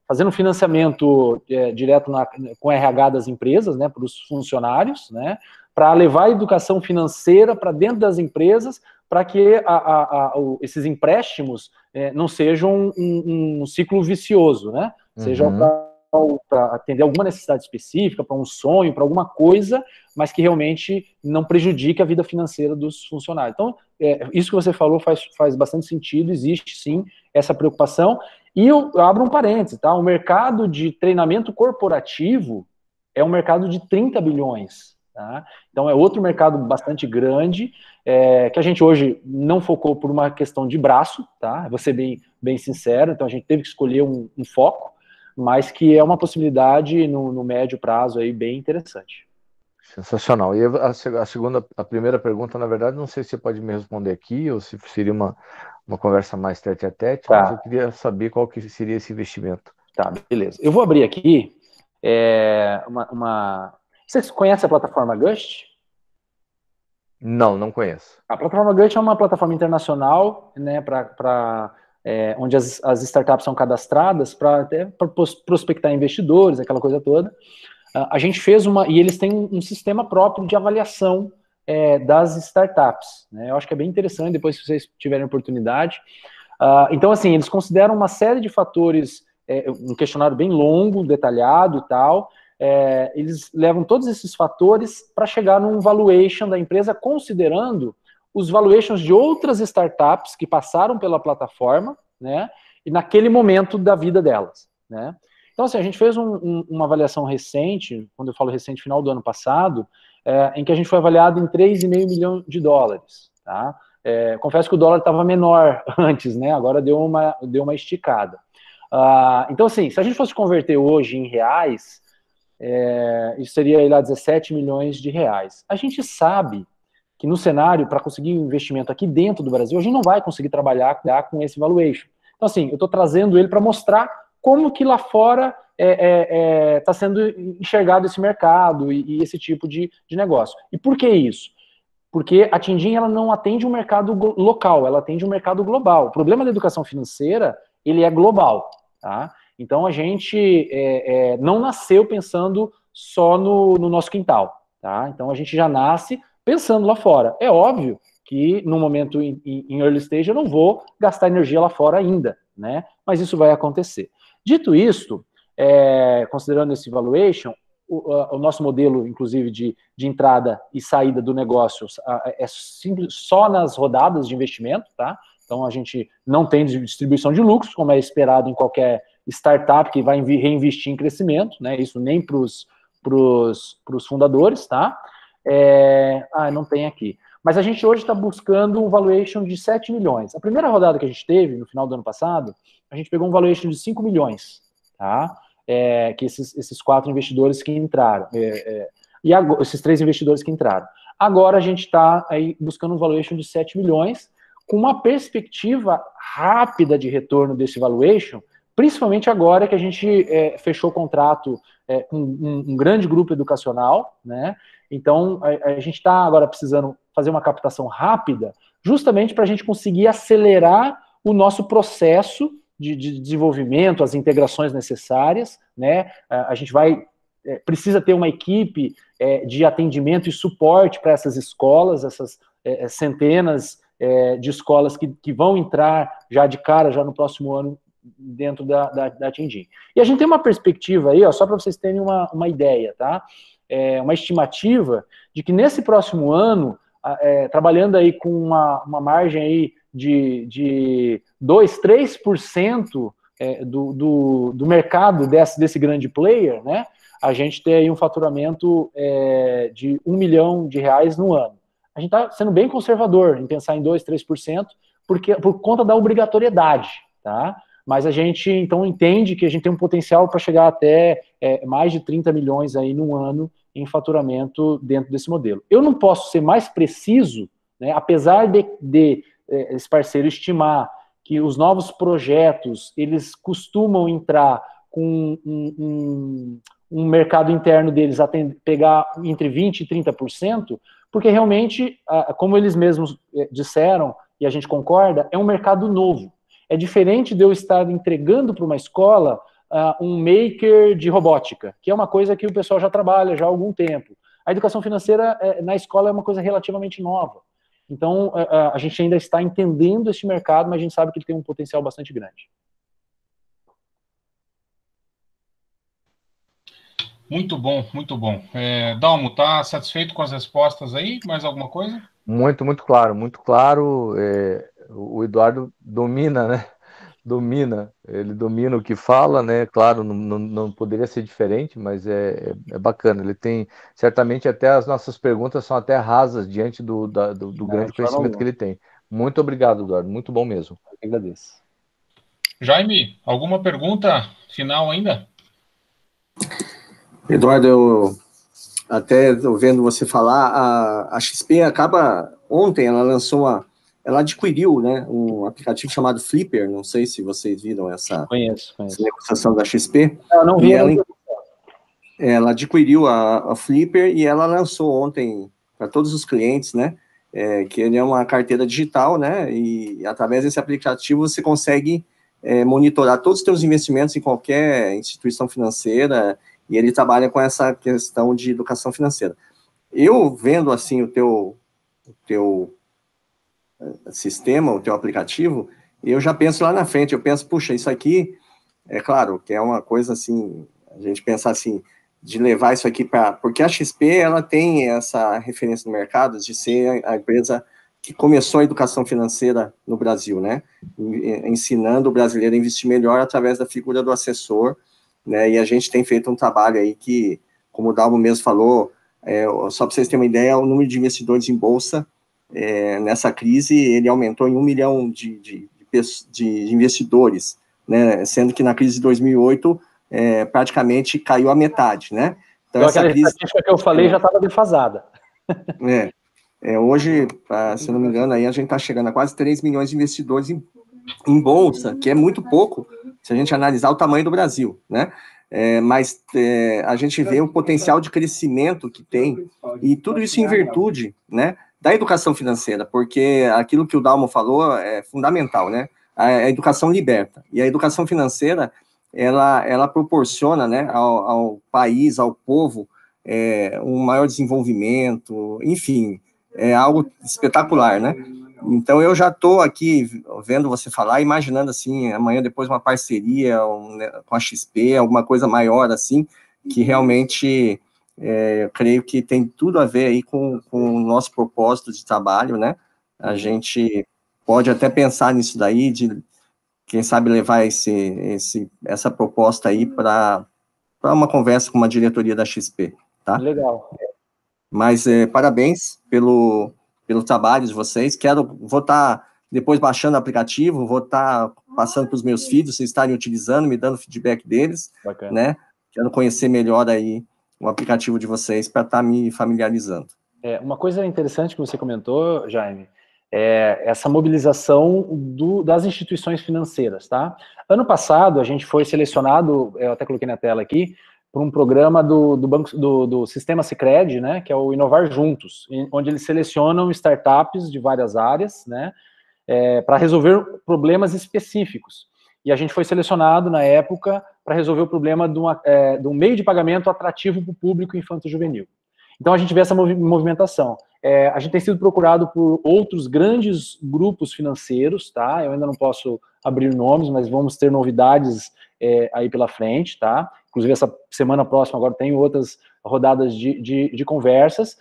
fazendo financiamento direto com RH das empresas, né, para os funcionários, né, para levar a educação financeira para dentro das empresas, para que esses empréstimos não sejam um ciclo vicioso, né? Sejam para atender alguma necessidade específica, para um sonho, para alguma coisa, mas que realmente não prejudique a vida financeira dos funcionários. Então, isso que você falou faz bastante sentido, existe sim essa preocupação. E eu abro um parênteses, tá? O mercado de treinamento corporativo é um mercado de 30 bilhões. Tá? Então, é outro mercado bastante grande, que a gente hoje não focou por uma questão de braço, tá? Vou ser bem sincero, então a gente teve que escolher um foco, mas que é uma possibilidade no médio prazo aí bem interessante. Sensacional. E a primeira pergunta, na verdade, não sei se você pode me responder aqui, ou se seria uma conversa mais tete-a-tete, mas eu queria saber qual que seria esse investimento. Tá, beleza. Eu vou abrir aqui Você conhece a plataforma Gust? Não conheço. A plataforma Gust é uma plataforma internacional, né, onde as startups são cadastradas para prospectar investidores, aquela coisa toda. A gente fez e eles têm um sistema próprio de avaliação das startups, né? Eu acho que é bem interessante, depois se vocês tiverem oportunidade. Então, assim, eles consideram uma série de fatores, um questionário bem longo, detalhado e tal. Eles levam todos esses fatores para chegar num valuation da empresa, considerando os valuations de outras startups que passaram pela plataforma, né, e naquele momento da vida delas, né. Então, assim, a gente fez uma avaliação recente, quando eu falo recente, final do ano passado, em que a gente foi avaliado em 3,5 milhões de dólares, tá. Confesso que o dólar estava menor antes, né, agora deu uma esticada. Então, assim, se a gente fosse converter hoje em reais, isso seria lá 17 milhões de reais. A gente sabe que no cenário, para conseguir um investimento aqui dentro do Brasil, a gente não vai conseguir trabalhar com esse valuation. Então, assim, eu estou trazendo ele para mostrar como que lá fora está sendo enxergado esse mercado e esse tipo de negócio. E por que isso? Porque a Tindim, ela não atende um mercado local, ela atende um mercado global. O problema da educação financeira, ele é global, tá? Então, a gente não nasceu pensando só no nosso quintal, tá? Então, a gente já nasce pensando lá fora. É óbvio que no momento em early stage eu não vou gastar energia lá fora ainda, né? Mas isso vai acontecer. Dito isto, considerando esse valuation, o nosso modelo, inclusive, de entrada e saída do negócio é simples, só nas rodadas de investimento, tá? Então, a gente não tem distribuição de lucros, como é esperado em qualquer startup que vai reinvestir em crescimento, né? Isso nem para os fundadores, tá? Não tem aqui. Mas a gente hoje está buscando um valuation de 7 milhões. A primeira rodada que a gente teve, no final do ano passado, a gente pegou um valuation de 5 milhões, tá? Que esses 4 investidores que entraram, e agora, esses 3 investidores que entraram. Agora a gente está aí buscando um valuation de 7 milhões, com uma perspectiva rápida de retorno desse valuation, principalmente agora que a gente fechou o contrato com um grande grupo educacional, né? Então, a gente está agora precisando fazer uma captação rápida, justamente para a gente conseguir acelerar o nosso processo de desenvolvimento, as integrações necessárias, né? A gente precisa ter uma equipe de atendimento e suporte para essas escolas, essas centenas de escolas que vão entrar já de cara, já no próximo ano, dentro da Tindim. E a gente tem uma perspectiva aí, ó, só para vocês terem uma ideia, tá? Uma estimativa de que nesse próximo ano, trabalhando aí com uma margem aí de 2, 3% do mercado desse grande player, né? A gente tem aí um faturamento de R$1 milhão no ano. A gente está sendo bem conservador em pensar em 2, 3%, por conta da obrigatoriedade, tá? Mas a gente, então, entende que a gente tem um potencial para chegar até mais de 30 milhões aí num ano em faturamento dentro desse modelo. Eu não posso ser mais preciso, né, apesar de esse parceiro estimar que os novos projetos, eles costumam entrar com um mercado interno deles pegar entre 20% e 30%, porque realmente, como eles mesmos disseram, e a gente concorda, é um mercado novo. É diferente de eu estar entregando para uma escola um maker de robótica, que é uma coisa que o pessoal já trabalha já há algum tempo. A educação financeira na escola é uma coisa relativamente nova. Então, a gente ainda está entendendo esse mercado, mas a gente sabe que ele tem um potencial bastante grande. Muito bom, muito bom. Dalmo, está satisfeito com as respostas aí? Mais alguma coisa? Muito, muito claro, muito claro. O Eduardo domina, né? Ele domina o que fala, né? Claro, não poderia ser diferente, mas é bacana. Ele tem, certamente, até as nossas perguntas são até rasas diante do grande conhecimento que ele tem. Muito obrigado, Eduardo, muito bom mesmo. Eu que agradeço. Jaime, alguma pergunta final ainda? Eduardo, eu até estou vendo você falar, a XP ontem ela lançou ela adquiriu, né, um aplicativo chamado Flipper, não sei se vocês viram essa negociação da XP. Não vi. Ela adquiriu a Flipper e ela lançou ontem para todos os clientes, né, que ele é uma carteira digital, né, e através desse aplicativo você consegue monitorar todos os seus investimentos em qualquer instituição financeira, e ele trabalha com essa questão de educação financeira. Eu vendo, assim, o teu sistema, o teu aplicativo, eu já penso lá na frente, eu penso, puxa, isso aqui, é claro, que é uma coisa, assim, a gente pensar, assim, de levar isso aqui para... Porque a XP, ela tem essa referência no mercado de ser a empresa que começou a educação financeira no Brasil, né? Ensinando o brasileiro a investir melhor através da figura do assessor, né, e a gente tem feito um trabalho aí que, como o Dalmo mesmo falou, só para vocês terem uma ideia, o número de investidores em bolsa, nessa crise, ele aumentou em 1 milhão de investidores, né, sendo que na crise de 2008, praticamente caiu a metade, né? Então, essa crise... estatística que eu falei já estava defasada. Hoje, se não me engano, aí a gente está chegando a quase 3 milhões de investidores em bolsa, que é muito pouco, se a gente analisar o tamanho do Brasil, né? Mas a gente vê o potencial de crescimento que tem, e tudo isso em virtude, né, da educação financeira, porque aquilo que o Dalmo falou é fundamental, né? A educação liberta, e a educação financeira, ela proporciona, né, ao país, ao povo, um maior desenvolvimento, enfim, é algo espetacular, né? Então, eu já estou aqui vendo você falar, imaginando, assim, amanhã depois uma parceria com a XP, alguma coisa maior, assim, que realmente, eu creio que tem tudo a ver aí com o nosso propósito de trabalho, né? A gente pode até pensar nisso daí, de, quem sabe, levar essa proposta aí para uma conversa com uma diretoria da XP, tá? Legal. Mas parabéns pelo trabalho de vocês. Vou estar depois baixando o aplicativo, vou estar passando para os meus filhos, vocês estarem utilizando, me dando feedback deles, Bacana. né? Quero conhecer melhor aí o aplicativo de vocês para estar me familiarizando. Uma coisa interessante que você comentou, Jaime, é essa mobilização das instituições financeiras, tá? Ano passado, a gente foi selecionado, eu até coloquei na tela aqui, por um programa do Sistema Sicredi, né, que é o Inovar Juntos, onde eles selecionam startups de várias áreas, né, para resolver problemas específicos. E a gente foi selecionado, na época, para resolver o problema de um meio de pagamento atrativo para o público infanto-juvenil. Então, a gente vê essa movimentação. A gente tem sido procurado por outros grandes grupos financeiros, tá? Eu ainda não posso abrir nomes, mas vamos ter novidades aí pela frente, tá? Inclusive, essa semana próxima agora tem outras rodadas de conversas,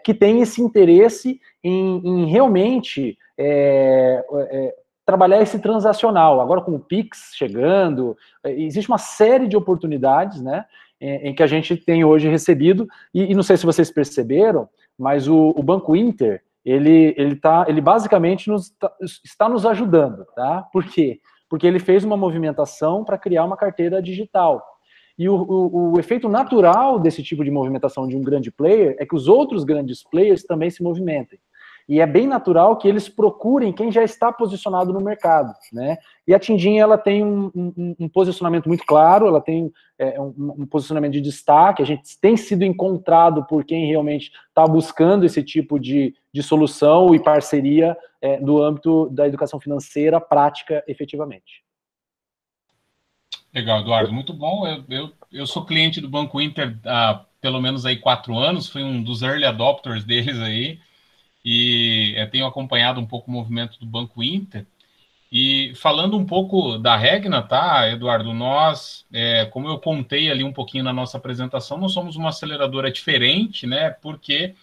que tem esse interesse em realmente trabalhar esse transacional. Agora, com o Pix chegando, existe uma série de oportunidades, né, em que a gente tem hoje recebido, e não sei se vocês perceberam, mas o Banco Inter, ele basicamente está nos ajudando, tá? Por quê? Porque ele fez uma movimentação para criar uma carteira digital. E o efeito natural desse tipo de movimentação de um grande player é que os outros grandes players também se movimentem. E é bem natural que eles procurem quem já está posicionado no mercado, né? E a Tindim, ela tem um posicionamento muito claro, ela tem um posicionamento de destaque, a gente tem sido encontrado por quem realmente está buscando esse tipo de solução e parceria no âmbito da educação financeira prática, efetivamente. Legal, Eduardo, muito bom. Eu sou cliente do Banco Inter há pelo menos aí 4 anos, fui um dos early adopters deles aí, e tenho acompanhado um pouco o movimento do Banco Inter. E falando um pouco da Regna, tá, Eduardo, nós, como eu contei ali um pouquinho na nossa apresentação, nós somos uma aceleradora diferente, né, porque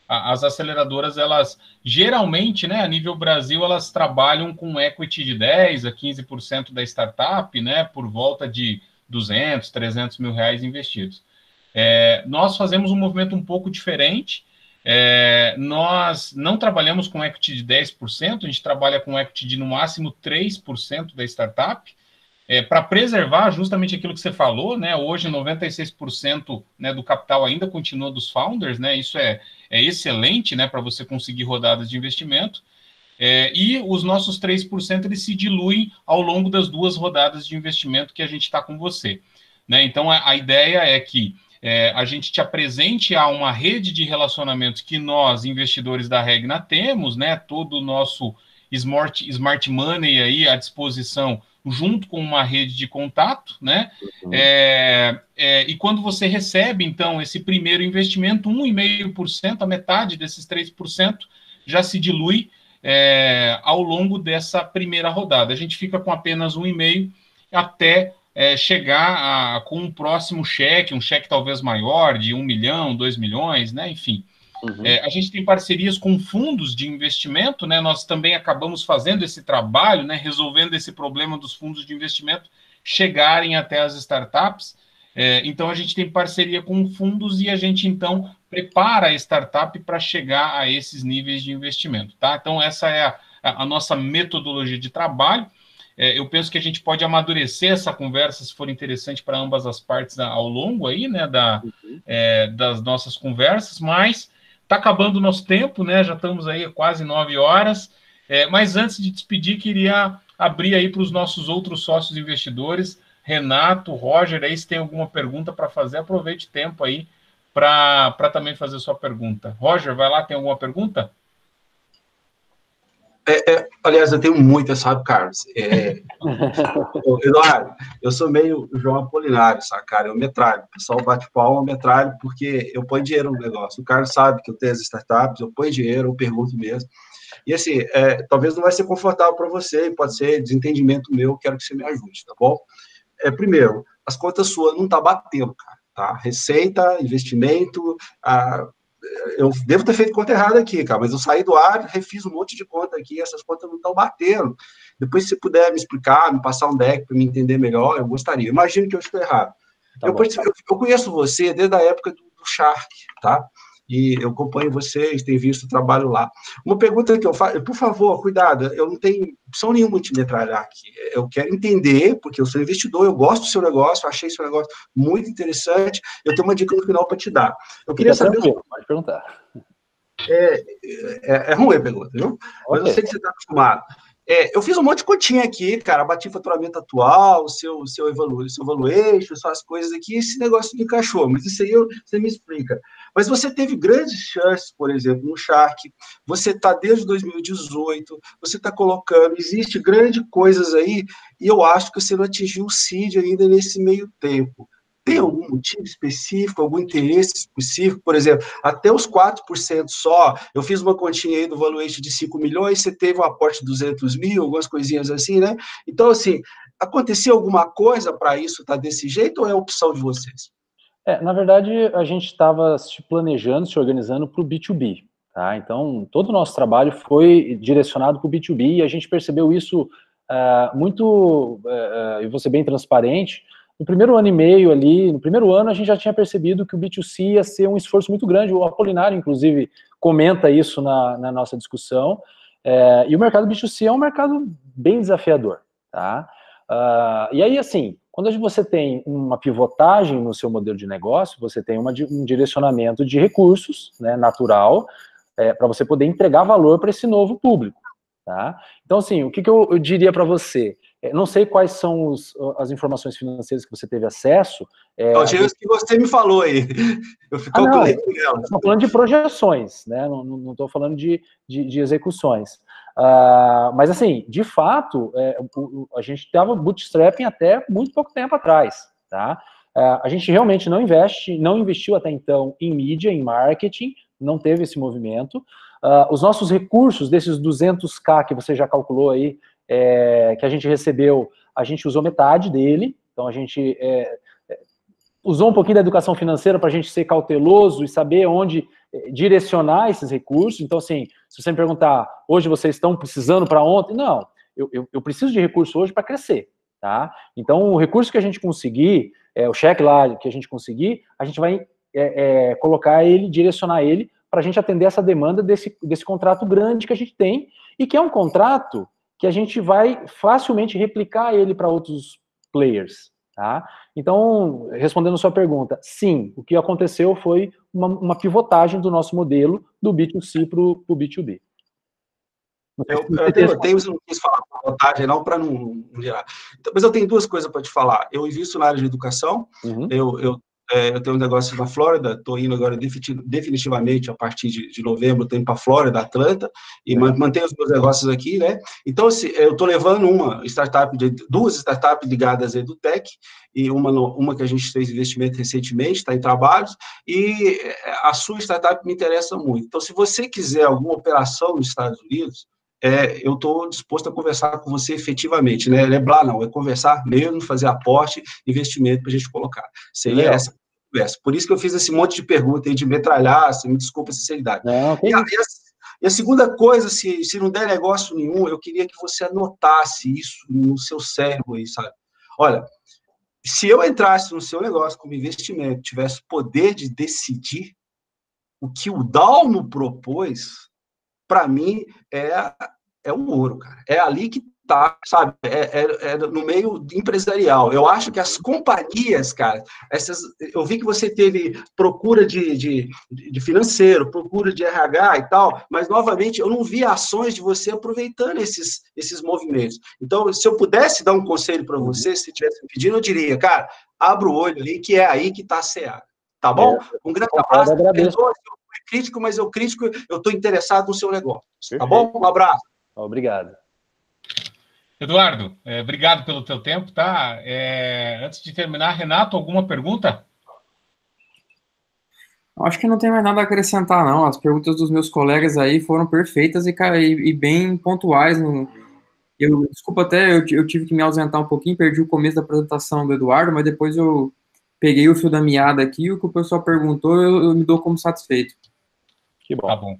as aceleradoras, elas geralmente, né, a nível Brasil, elas trabalham com equity de 10% a 15% da startup, né, por volta de 200, 300 mil reais investidos. Nós fazemos um movimento um pouco diferente. Nós não trabalhamos com equity de 10%, a gente trabalha com equity de no máximo 3% da startup, para preservar justamente aquilo que você falou, né? Hoje 96%, né, do capital ainda continua dos founders, né? Isso é excelente, né, para você conseguir rodadas de investimento. E os nossos 3% eles se diluem ao longo das 2 rodadas de investimento que a gente está com você, né? Então a ideia é que a gente te apresente a uma rede de relacionamentos que nós, investidores da Regna, temos, né? Todo o nosso smart money aí à disposição, junto com uma rede de contato, né? Uhum. E quando você recebe, então, esse primeiro investimento, 1,5%, a metade desses 3%, já se dilui ao longo dessa primeira rodada. A gente fica com apenas 1,5% até chegar com um próximo cheque, um cheque talvez maior, de 1 milhão, 2 milhões, né? Enfim. Uhum. A gente tem parcerias com fundos de investimento, né? Nós também acabamos fazendo esse trabalho, né? Resolvendo esse problema dos fundos de investimento chegarem até as startups. Então, a gente tem parceria com fundos e a gente, então, prepara a startup para chegar a esses níveis de investimento, tá? Então, essa é a nossa metodologia de trabalho. Eu penso que a gente pode amadurecer essa conversa, se for interessante para ambas as partes ao longo aí, né, das nossas conversas, mas está acabando o nosso tempo, né, já estamos aí quase 9 horas, mas antes de despedir, queria abrir aí para os nossos outros sócios investidores, Renato, Roger, aí se tem alguma pergunta para fazer, aproveite o tempo aí para também fazer sua pergunta. Roger, vai lá, tem alguma pergunta? Aliás, eu tenho muita, sabe, Carlos? Eduardo, eu sou meio João Apolinário, sabe, cara? Eu metralho. O pessoal bate palma, eu metralho, porque eu ponho dinheiro no negócio. O Carlos sabe que eu tenho as startups, eu ponho dinheiro, eu pergunto mesmo. E assim, talvez não vai ser confortável para você, pode ser desentendimento meu, quero que você me ajude, tá bom? Primeiro, as contas suas não tá batendo, cara, tá? Receita, investimento, eu devo ter feito conta errada aqui, cara, mas eu saí do ar, refiz um monte de conta aqui, essas contas não estão batendo. Depois, se você puder me explicar, me passar um deck para me entender melhor, eu gostaria. Imagino que eu estou errado. Eu conheço você desde a época do Shark, tá? E eu acompanho vocês, tenho visto o trabalho lá. Uma pergunta que eu faço, por favor, cuidado, eu não tenho opção nenhuma de metralhar aqui. Eu quero entender, porque eu sou investidor, eu gosto do seu negócio, achei seu negócio muito interessante, eu tenho uma dica no final para te dar. Eu queria saber... Pode perguntar. É ruim a pergunta, viu? Mas eu sei que você está acostumado. Eu fiz um monte de continha aqui, cara, bati faturamento atual, seu valuation, suas coisas aqui, esse negócio me encaixou, mas isso aí você me explica. Mas você teve grandes chances, por exemplo, no Shark, você está desde 2018, você está colocando, existe grandes coisas aí, e eu acho que você não atingiu o seed ainda nesse meio tempo. Tem algum motivo específico, algum interesse específico? Por exemplo, até os 4% só, eu fiz uma continha aí do valuation de 5 milhões, você teve um aporte de 200 mil, algumas coisinhas assim, né? Então, assim, aconteceu alguma coisa para isso estar desse jeito ou é opção de vocês? Na verdade, a gente estava se planejando, se organizando para o B2B, tá? Então, todo o nosso trabalho foi direcionado para o B2B e a gente percebeu isso muito, e vou ser bem transparente. No primeiro ano e meio ali, no primeiro ano, a gente já tinha percebido que o B2C ia ser um esforço muito grande. O Apolinário, inclusive, comenta isso na nossa discussão. E o mercado B2C é um mercado bem desafiador, tá? E aí, assim, quando você tem uma pivotagem no seu modelo de negócio, você tem um direcionamento de recursos, né, natural, para você poder entregar valor para esse novo público, tá? Então, assim, o que eu diria para você? Não sei quais são as informações financeiras que você teve acesso. Os que você me falou aí. Eu calculei com elas. Estou falando de projeções, né? Não estou falando de execuções. Mas, assim, de fato, a gente estava bootstrapping até muito pouco tempo atrás, tá? A gente realmente não investiu até então em mídia, em marketing, não teve esse movimento. Os nossos recursos, desses 200k que você já calculou aí, que a gente recebeu, a gente usou metade dele, então a gente usou um pouquinho da educação financeira para a gente ser cauteloso e saber onde direcionar esses recursos. Então, assim, se você me perguntar, hoje vocês estão precisando para ontem? Não, eu preciso de recurso hoje para crescer, tá? Então, o recurso que a gente conseguir, o cheque lá que a gente conseguir, a gente vai colocar ele, direcionar ele para a gente atender essa demanda desse contrato grande que a gente tem e que é um contrato que a gente vai facilmente replicar ele para outros players, tá? Então, respondendo a sua pergunta, sim, o que aconteceu foi uma pivotagem do nosso modelo do B2C para o B2B. Eu não quis falar pivotagem não, para não gerar. Então, mas eu tenho duas coisas para te falar. Eu invisto na área de educação, eu tenho um negócio na Flórida, estou indo agora definitivamente, a partir de novembro, estou indo para a Flórida, Atlanta, e mantenho os meus negócios aqui, né? Então, assim, eu estou levando duas startups ligadas à EduTech, e uma que a gente fez investimento recentemente, está em trabalhos, e a sua startup me interessa muito. Então, se você quiser alguma operação nos Estados Unidos, eu estou disposto a conversar com você efetivamente, né? Lembrar não, é conversar mesmo, fazer aporte, investimento para a gente colocar. Seria essa conversa. Por isso que eu fiz esse monte de perguntas aí de metralhar, me desculpa a sinceridade. E a segunda coisa, se não der negócio nenhum, eu queria que você anotasse isso no seu cérebro aí, sabe? Olha, se eu entrasse no seu negócio como investimento, tivesse poder de decidir o que o Dalmo propôs, para mim, é um ouro, cara. É ali que tá, sabe? No meio empresarial. Eu acho que as companhias, cara, eu vi que você teve procura de financeiro, procura de RH e tal, mas, novamente, eu não vi ações de você aproveitando esses movimentos. Então, se eu pudesse dar um conselho para você, se tivesse me pedindo, eu diria, cara, abra o olho ali, que é aí que está a seara. Tá bom? Um grande abraço. Perdoa, crítico, mas eu estou interessado no seu negócio. Perfeito. Tá bom? Um abraço. Obrigado. Eduardo, obrigado pelo teu tempo, tá? Antes de terminar, Renato, alguma pergunta? Acho que não tem mais nada a acrescentar, não. As perguntas dos meus colegas aí foram perfeitas e bem pontuais. Desculpa até, eu tive que me ausentar um pouquinho, perdi o começo da apresentação do Eduardo, mas depois eu peguei o fio da meada aqui e o que o pessoal perguntou, eu me dou como satisfeito. Que bom. Tá bom.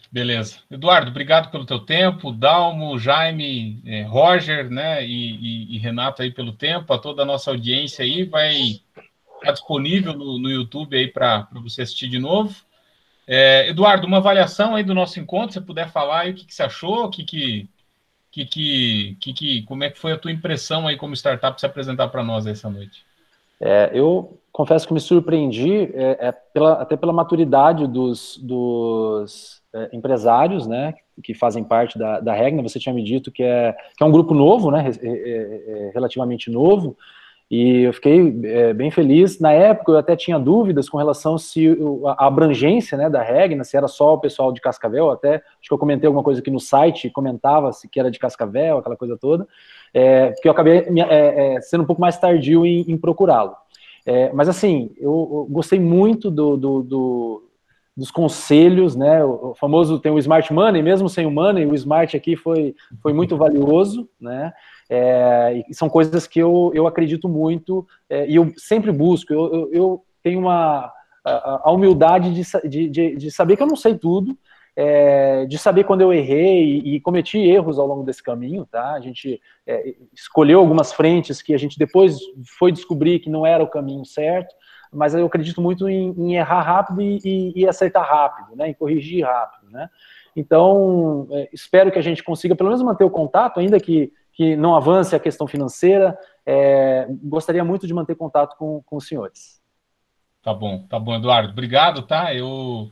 Beleza. Eduardo, obrigado pelo teu tempo. Dalmo, Jaime, Roger, né, e Renato aí pelo tempo. A toda a nossa audiência aí vai estar disponível no YouTube aí para você assistir de novo. Eduardo, uma avaliação aí do nosso encontro, se você puder falar aí o que você achou, como é que foi a tua impressão aí como startup se apresentar para nós essa noite? Eu confesso que me surpreendi até pela maturidade dos empresários, né, que fazem parte da Regna. Você tinha me dito que é um grupo novo, né, relativamente novo, e eu fiquei bem feliz. Na época eu até tinha dúvidas com relação se a abrangência, né, da Regna, se era só o pessoal de Cascavel. Até acho que eu comentei alguma coisa aqui no site, comentava se que era de Cascavel, aquela coisa toda, porque eu acabei sendo um pouco mais tardio em procurá-lo. Mas assim, eu gostei muito dos conselhos, né? O famoso, tem o Smart Money, mesmo sem o Money, o Smart aqui foi muito valioso, né? E são coisas que eu acredito muito, e eu sempre busco. Eu tenho a humildade de saber que eu não sei tudo, de saber quando eu errei e cometi erros ao longo desse caminho, tá? A gente escolheu algumas frentes que a gente depois foi descobrir que não era o caminho certo, mas eu acredito muito em errar rápido e acertar rápido, né? Em corrigir rápido, né? Então, espero que a gente consiga pelo menos manter o contato, ainda que não avance a questão financeira. Gostaria muito de manter contato com os senhores. Tá bom, Eduardo. Obrigado, tá? Eu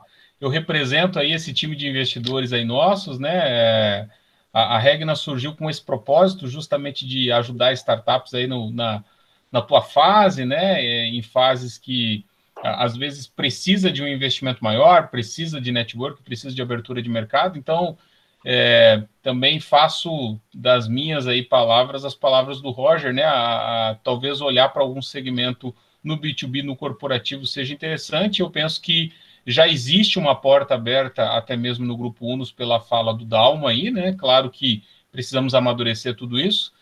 represento aí esse time de investidores aí nossos, né? A Regna surgiu com esse propósito justamente de ajudar startups aí na tua fase, né? Em fases que às vezes precisa de um investimento maior, precisa de network, precisa de abertura de mercado. Então, também faço das minhas aí palavras as palavras do Roger, né? Talvez olhar para algum segmento no B2B, no corporativo, seja interessante. Eu penso que já existe uma porta aberta, até mesmo no Grupo Unos, pela fala do Dalmo aí, né? Claro que precisamos amadurecer tudo isso,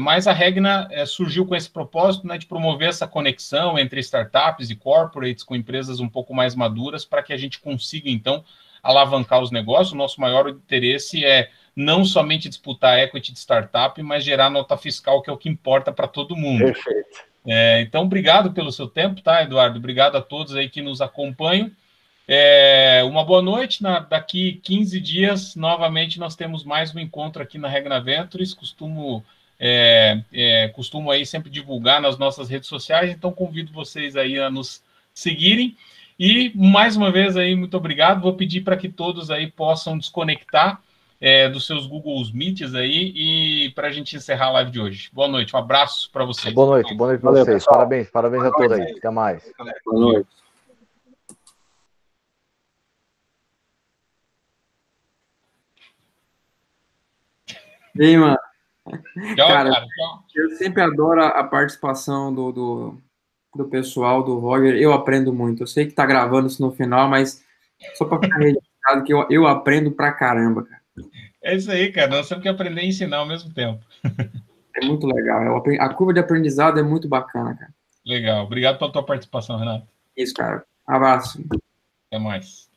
mas a Regna surgiu com esse propósito, né, de promover essa conexão entre startups e corporates com empresas um pouco mais maduras, para que a gente consiga, então, alavancar os negócios. O nosso maior interesse é não somente disputar a equity de startup, mas gerar nota fiscal, que é o que importa para todo mundo. Perfeito. Então, obrigado pelo seu tempo, tá, Eduardo? Obrigado a todos aí que nos acompanham. Uma boa noite. Daqui 15 dias, novamente, nós temos mais um encontro aqui na Regna Ventures. Costumo aí sempre divulgar nas nossas redes sociais, então convido vocês aí a nos seguirem. E, mais uma vez, aí, muito obrigado. Vou pedir para que todos aí possam desconectar dos seus Google Meets aí, e para a gente encerrar a live de hoje. Boa noite, um abraço para vocês. Boa noite para vocês. Pessoal. Parabéns a todos aí. Até mais. Boa noite. E aí, mano? Tchau, cara, tchau. Eu sempre adoro a participação do pessoal, do Roger. Eu aprendo muito. Eu sei que tá gravando isso no final, mas só para ficar registrado que eu aprendo pra caramba, cara. É isso aí, cara. Nós temos que aprender e ensinar ao mesmo tempo. É muito legal. A curva de aprendizado é muito bacana, cara. Legal. Obrigado pela tua participação, Renato. Isso, cara. Abraço. Até mais.